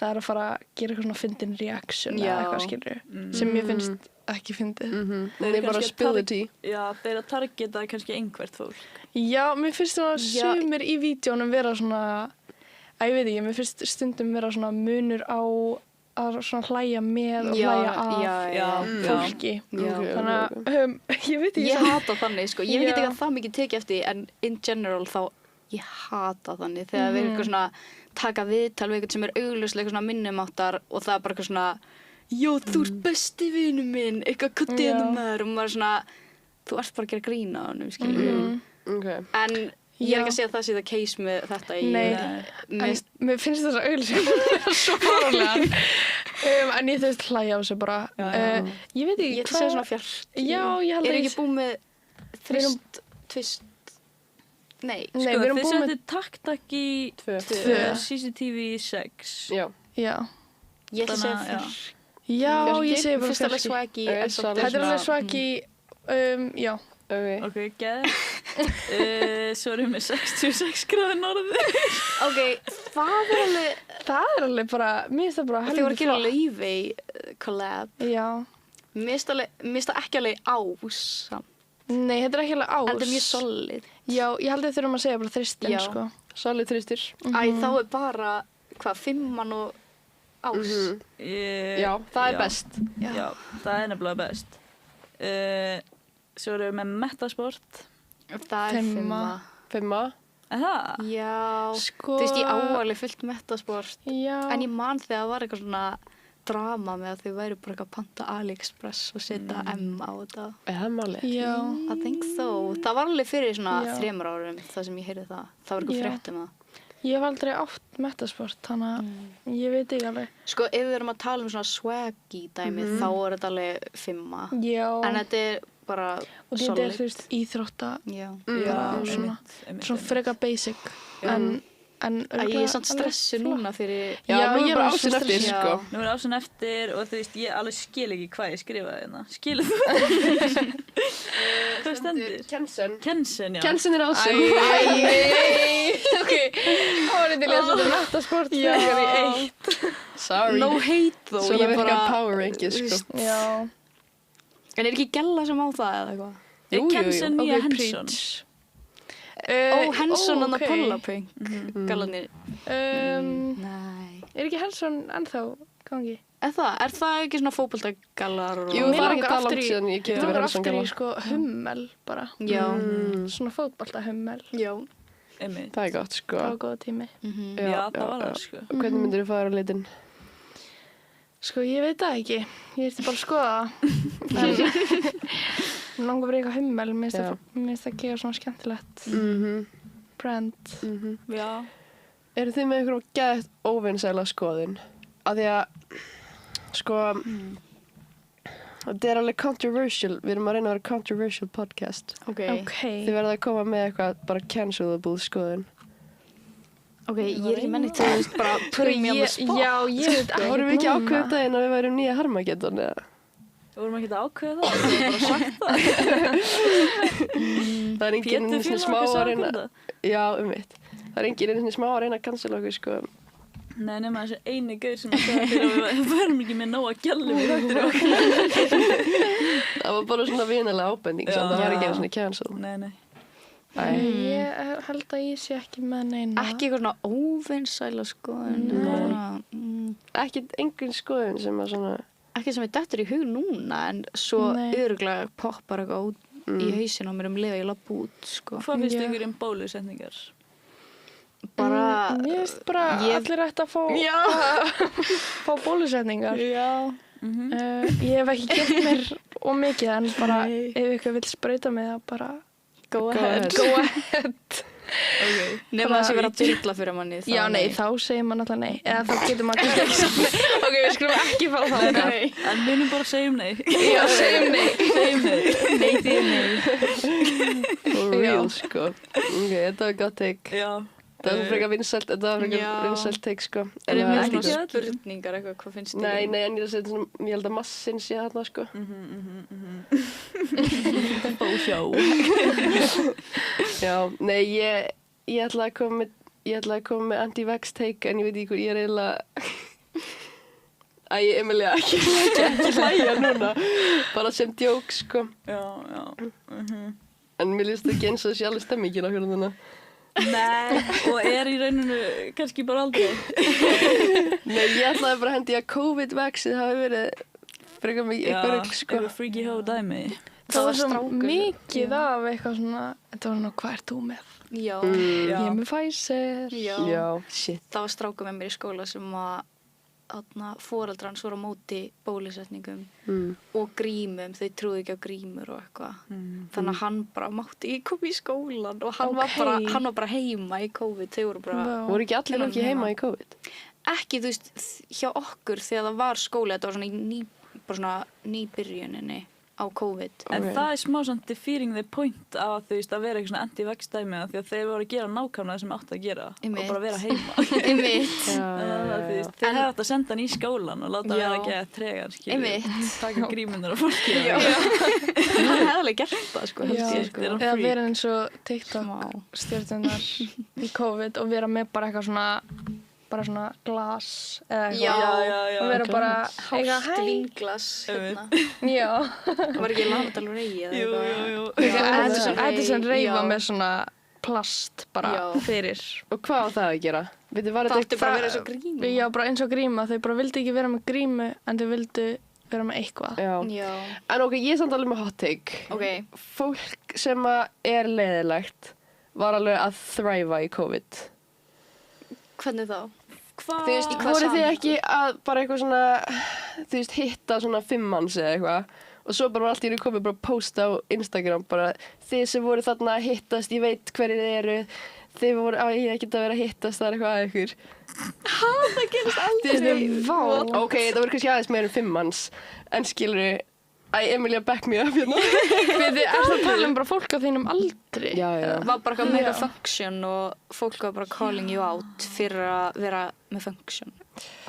það er að fara að gera eitthvað svona fyndin reaction Já. eða eitthvað skilur, sem ég finnst ekki fyndið. Þeir eru bara að spill the tea. Já, þeir eru að targeta kannski einhvert fólk. Já, mér finnst svona Já. sumir í vídjónum vera svona, ég veit ekki, mér finnst stundum vera svona munur á að svona hlæja með og hlæja af já. fólki. Já. Þannig að, ég veit ekki Ég hata þannig, sko. Ég hef Já. ekki það mikið tekið eftir, en in general þá, ég hata þannig. Þegar við erum eitthvað svona, taka viðtal við eitthvað sem er augljóslega eitthvað svona minnumáttar og það er bara eitthvað svona, jó, þú ert besti vinur minn, eitthvað kuttið Já. maður og maður er svona, þú ert bara að gera grína á honum, skilur Ok. En ég er Já. ekki að segja að það sé það case með þetta í... Nei. Mér Mér finnst þess að auglýsingar svo fáránlegar. En ég þurft hlæja á þessu bara. Ég veit ekki Ég ætla að segja svona fjart. Já, ég held að Er ég- ekki búið með Við erum- twist? Nei. Nei, Sko, við erum þið búin með setið takk í Tvö. CCTV 6. Já. Já. Ég ætla að segja Þannig að, já. fjart. Já, Fjarki? ég segi bara Fyrst alveg fjarki. swaggy, Ok, en samt solid. Þetta er svona- alveg swaggy, já. Ok. Ok, geð. Svo erum við 66 gráður norður. Ok, það er alveg, Það er alveg bara, mér finnst það bara þið voru að gera flott. Laufey collab. Já. Mér finnst það ekki alveg ás, Nei, þetta er ekki alveg ás. en þetta er mjög solid. Já, ég held að þurfum að segja bara þristin, Já. sko. Solid þristir. Æ, þá er bara, hvað, 5 og ás. Já, það er best. Já, það er nefnilega best. Svo erum við með Metasport. Það er 5. 5. Er það? Já, Sko- þú veist, ég áalið fullt metasport. Já. En ég man þegar það var eitthvað svona drama með að þau væri bara eitthvað að panta AliExpress og setja M á þetta. Er það málið? Já. I think so. Það var alveg fyrir svona Já. 3 árum það sem ég heyrði það. Það var eitthvað Já. frétt um það. Ég hef aldrei átt metasport, þannig að ég veit ekki alveg. Sko, ef við erum að tala um svona swaggy dæmi, þá er þetta alveg 5. Já. En þetta er bara Og þetta er, þú veist, íþrótta, Já. bara svona, svona frekar basic. En Ég er samt stressu núna fyrir... Já, nú ég er bara alveg ásinn eftir, stressuð. sko. Nú er ásinn eftir og þú veist, ég alveg skil ekki hvað ég skrifaði hérna. Skilur þú? Hvað stendur? Kensen. Kensen, já. Kensen er ásinn. Nei, ok, þá var þetta lesa þetta metasport frekar í eitt. Sorry. No hate þó. Svona ég virka bara- power rankings, þú sko. veist, Já. En er ekki gælla sem á það eða eitthvað? Er Kensen nýja Ok, Henson? preach. Ó, Henson og ok. Pollapink, gallanir. Nei. Er ekki Henson ennþá gangi? Er það ekki svona fótboltagallar? og- Jú, Mig það er langar ekki það aftur langt í- síðan ég Ég kefti langar verið Henson aftur í gala. sko hummel bara. Já. Svona fótbolta hummel. Já. Einmitt. Það er gott, sko. Það var góða tími. Já, það var það, sko. Hvernig myndir þú fara á litin? Sko, ég veit það ekki. Ég erti bara að skoða það. Mér langar bara í eitthvað hummel. Mér finnst það gefa svona skemmtilegt brand. Já. eru þið með einhverjum geðt óvinsæla skoðun? Af því að, sko, þetta er alveg controversial, við erum að reyna að vera controversial podcast. Ok. Þið verða að koma með eitthvað bara cancelable skoðun. Ok, ég er ekki menni til að bara putting me on the spot. Já, ég veit ekki. Vorum við ekki ákveðið daginn að við værum nýja Harmageddon eða? Við vorum ekki að ákveða það, við vorum bara sagt það. Það er enginn Pétur svona fyrir smá okkur að sagði reyna. þetta. Já, Það er enginn svona smá að reyna að cancela okkur, sko. Nei, nema þessi eini gaur sem að segja fyrir að við værum ekki með nóg að gjallum í þáttur okkur. Það var bara svona vinalega ábending, Já. það var ekki einu svona cancel. Nei. Ég held að ég sé ekki með neina. Ekki eitthvað svona óvinsæla skoðun. Ekki engin skoðun sem að svona... Ekki sem ég dettur í hug núna, en svo Nei. örugglega poppar eitthvað út í hausinn á mér leið að ég lapp út, sko. Hvað finnst Já. ykkur bólusetningar? Bara... Mér finnst bara allir ætti að fá bólusetningar. Já. Ég hef ekki gert mér ómikið en bara ef ykkur vill sprauta mig það bara Go ahead. Okay. Nefna þess að vera að dyrla fyrir manni. Já, nei, þá segir maður alltaf nei. Eða þá getur maður kannski ekki sagt nei. Ok, við skulum ekki fara það. En við erum bara að segja nei. Já, segjum nei. Segjum nei. Nei, því nei. For real, sko. Ok, þetta var gott take. Já. Það var frekar vinsælt, þetta var frekar Já. vinsælt take, sko. Er En það það ekki ekki- ekki öllum. spurningar eitthvað, hvað finnst þér? Nei, en ég er að segja svona, ég held að massin sé þarna, sko. Bósjá. Já, nei, ég ætla að koma með anti-vax take, en ég veit ekki hvað ég er eiginlega... Emilia, ekki hlæja núna. Bara sem djók, sko. Já. En mér líst ekki eins og þessi alveg stemmingin á hérna þarna. Nei, og er í rauninu kannski bara aldrei. Nei, ég ætlaði bara að hendi að COVID-vaxið hafi verið frekar mikið eitthvað rugl, sko. eitthvað freaky hoe dæmi. Það var svo strákur. mikið af eitthvað svona, þetta var svona, hvað ert þú með? Já. Ég er með Pfizer. Já, shit. Það var strákur með mér í skóla sem að foreldrar hans voru á móti bólusetningum og grímum, þau trúðu ekki á grímur og eitthvað. Þannig að hann bara mátti ekki koma í skólan og hann var bara heima í COVID, þau voru bara... Voru ekki allir ekki heima í COVID? Ekki, þú veist, hjá okkur þegar það var skóli, þetta var svona nýbyrjuninni á COVID. En það er smá svona defeating the point af þú veist að vera eitthvað svona anti-vax dæmi því að þeir voru að gera nákvæmlega það sem átt að gera og bara vera heima. Einmitt. Þeir hefði átt að senda hann í skólan og láta vera að gera tregan, Einmitt. taka grímunar af fólki. Það hefði alveg gert það, sko. Já, Sko. eða vera eins og TikTok stjórnunar í COVID og vera með bara eitthvað svona glas eða eitthvað. Já. Og vera bara Hálft vínglas, hérna. Já. Það var ekki Lana Del Rey eða Jú. Edison Ray Já. var með svona plast bara Já. fyrir. Og hvað á það að gera? Veitu, var Það þetta átti bara að vera svo gríma. Já, bara eins og gríma. Þau bara vildi ekki vera með grímu en þau vildu vera með eitthvað. Já. En ok, ég er samt alveg með hot take. Ok. Fólk sem er leiðilegt var alveg að þræfa í COVID. Hvernig þá? Hvað? Þú veist, í hvað Voru þið samhengi? ekki að bara eitthvað svona, þú veist, hitta svona 5 manns eða eitthvað og svo bara var allt í einu komið bara post á Instagram bara þið sem voru þarna að hittast, ég veit hverju þið eru, þið voru, ég er ekkert að vera að hittast, það er eitthvað að ykkur. það gerist aldrei. Vá. Ok, það voru kannski aðeins meira en 5 manns, en skilurðu, Emilia back me up hérna. Þið ertu að tala um bara fólk á þínum aldri. Já. Var bara eitthvað mega function og fólk var bara calling you out fyrir að vera með function.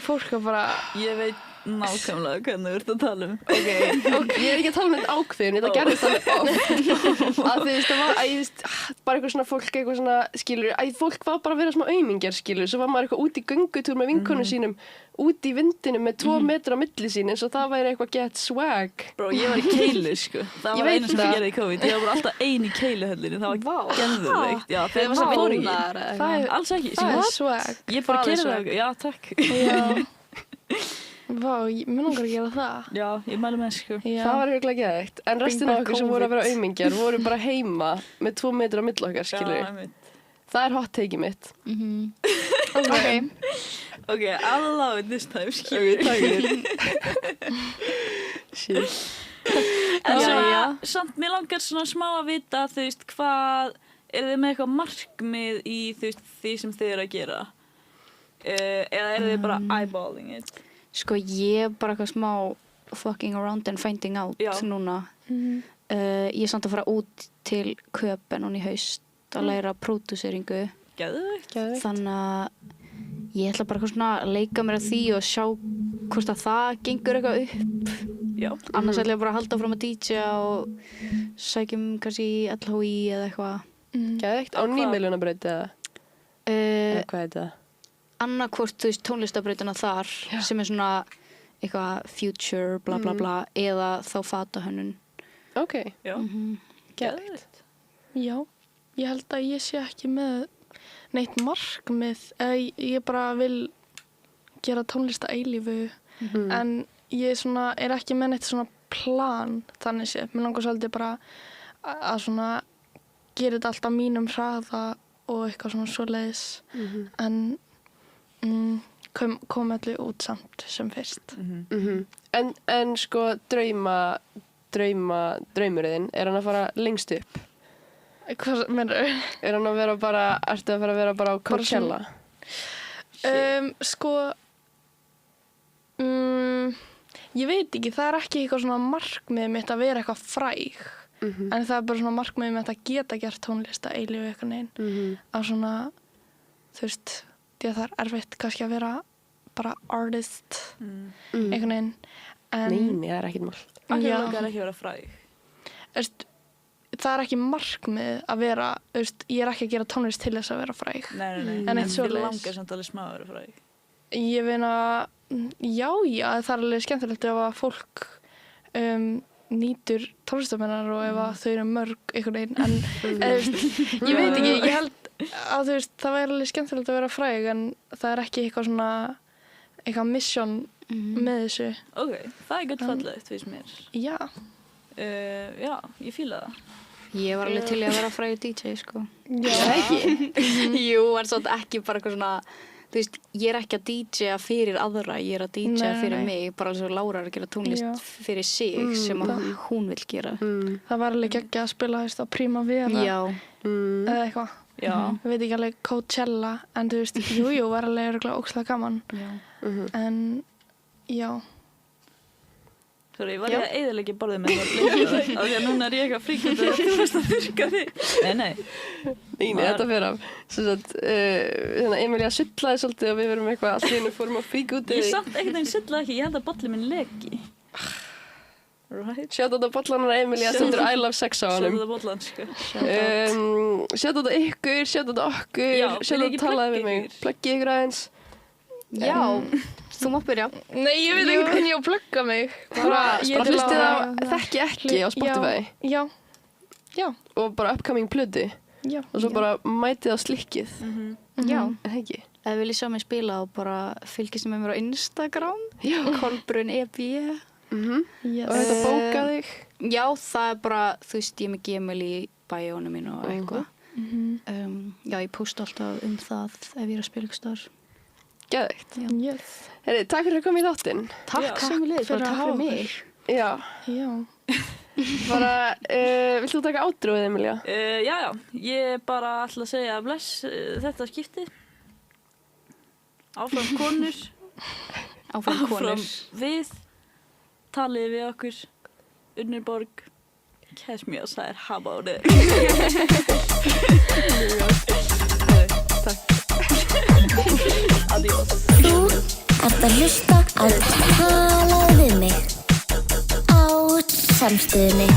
Fólk var bara, Ég veit nákvæmlega hvernig þú ert að tala um. Ok, ég er ekki að tala um þetta ákveðin, þetta gerðist alveg oft. Að þú veist, það var, ég veist, bara eitthvað svona fólk, eitthvað svona, skilur, fólk var bara að vera smá aumingjar, skilur, svo var maður eitthvað út í göngutúr með vinkonum sínum, út í vindinu með 2 metra á milli sín, eins og það væri eitthvað get swag. Bro, ég var í keilu, sko. Það Ég var veit eina sem það. ég gerði í COVID. Ég var bara alltaf ein í keiluhöllinni. Það var geðveikt. Já, Þegar þegar var svo maður fór ekki. vinnar eða það er, Alls ekki. það What? er swag. Ég bara Það er gerði swag. það. Já, takk. Já. Vá, mér langar að gera það. Já, ég mælu með, sko. Já. Það var eitthvað geðveikt, en restin af back okkur sem voru að vera COVID. aumingjar voru bara heima með 2 metra á milli okkar, skilur. einmitt. Það er hot take-ið mitt. Ok, I'll allow it this time, Ok, skilur. takk fyrir. Shit. En svona, samt, mér langar svona smá að vita, þú veist, hvað, er þið með eitthvað markmið í, þú veist, því sem þið eru að gera? Eða eru þið bara eyeballing it? Sko ég er bara eitthvað smá fucking around and finding out Já. núna. Ég er samt að fara út til Köpen og í haust að læra pródúseringu. Geðveikt. Þannig að ég ætla bara eitthvað svona að leika mér að því og sjá hvort að það gengur eitthvað upp. Já. Annars ætla ég bara að halda fram að DJ og sækjum kannski í LHI eða eitthvað. Geðveikt. Á nýmiðlunabraut eða hvað heit það? Annarkvort, þú veist, tónlistabrautina þar sem er svona eitthvað future, bla bla bla, eða þá fatahönnun. Ok, Já. geðveikt. Já, ég held að ég sé ekki með neitt markmið. Ég bara vil gera tónlist að eilífu, en ég svona, er ekki með neitt svona plan þannig sé. Mér langar svolítið bara að svona gera þetta allt á mínum hraða og eitthvað svona svoleiðis, en kom allir út samt sem fyrst. En sko draumurinn, er hann að fara lengst upp? Hvað meinarðu? Er hann að vera bara, ertu að fara að vera bara á Coachella? Sko, ég veit ekki, það er ekki eitthvað svona markmið mitt að vera eitthvað fræg, en það er bara svona markmið mitt að geta gert tónlist að eilífu eitthvað neginn, að svona, þú veist, því að það er erfitt kannski að vera bara artist eitthvað neginn. Nei, það er ekkert mál. Akkur Já. langar ekki að vera fræg. Veist, það er ekki markmið að vera, veist, ég er ekki að gera tónlist til þess að vera fræg. Nei. En eitt Mér svoleiðis. langar samt alveg smá að vera fræg. Ég meina, já, það er alveg skemmtilegt ef að fólk nýtur tónlistamennar og ef að þau eru mörg einhvern veginn, en ég veit ekki, ég held að þú veist, það væri alveg skemmtilegt að vera fræg, en það er ekki eitthvað svona eitthvað mission með þessu. Ok, það er gott fallegt, finnst mér. Já. Já, ég fíla það. Ég var alveg til í að vera frægur DJ, sko. Já. Jú, en svolítið ekki bara eitthvað svona, þú veist, ég er ekki að DJ-a fyrir aðra, ég er að DJ-a fyrir mig, bara eins og Lára er að gera tónlist fyrir sig sem að hún vill gera. Það var alveg ekki að spila, þú veist, á Primavera Já. eða eitthvað. Já. Ég veit ekki alveg Coachella, en þú veist, jú, var alveg örugglega ógeðslega gaman. Já. En, já. Sorry, var ég að eyðileggja borðið með það blinka af því að núna er ég eitthvað fríkund og þú veist að þurrka þig. Nei. Nei, þetta fyrir af. Emilía sullaði svolítið og við verum eitthvað allt í einu fórum að fríka út Ég samt einhvern veginn sullaði ekki, ég held að bollið minn leki. Right? Sjátt á þetta bollanar Emilía stendur I love sex á honum. Sjáðu það bollan, sko. Sjátt á þetta ykkur, sjátt á þetta okkur, Já, sjátt á vil þetta ekki talaði við plugga mig. ykkur? Pluggi ykkur aðeins. Já, þú mátt byrja. Nei, ég veit ekki hvernig ég á að plugga mig. Bara ég hlustið á til að- Þekki ekki á Spotify Já. og bara upcoming plödu Já. og svo bara mætið á slikkið. Já. En ekki? Ef þið viljið sjá mig spila og bara fylgist með mér á Instagram, Já. Kolbrún EB. Yes. Og þetta bóka þig. Já, það er bara, þú veist, ég er með Gmail í bæjónu mínu og eitthvað. Já, ég posta alltaf það ef ég er að spila ykkur starf. Geðveikt. Yes. Herri, takk fyrir að koma í þáttinn. Takk sömuleiðis, fyrir bara að takk hafa fyrir mig. Já, Já. bara, vilt þú taka átróið, Emilía? Já, ég bara ætla að segja bless þetta skipti. Áfram konur. Áfram konur. við. Talið við okkur. Unnur Borg. Catch me outside, how about it? Adiós. Þú ert að hlusta á Talaðu við mig á Samstöðinni.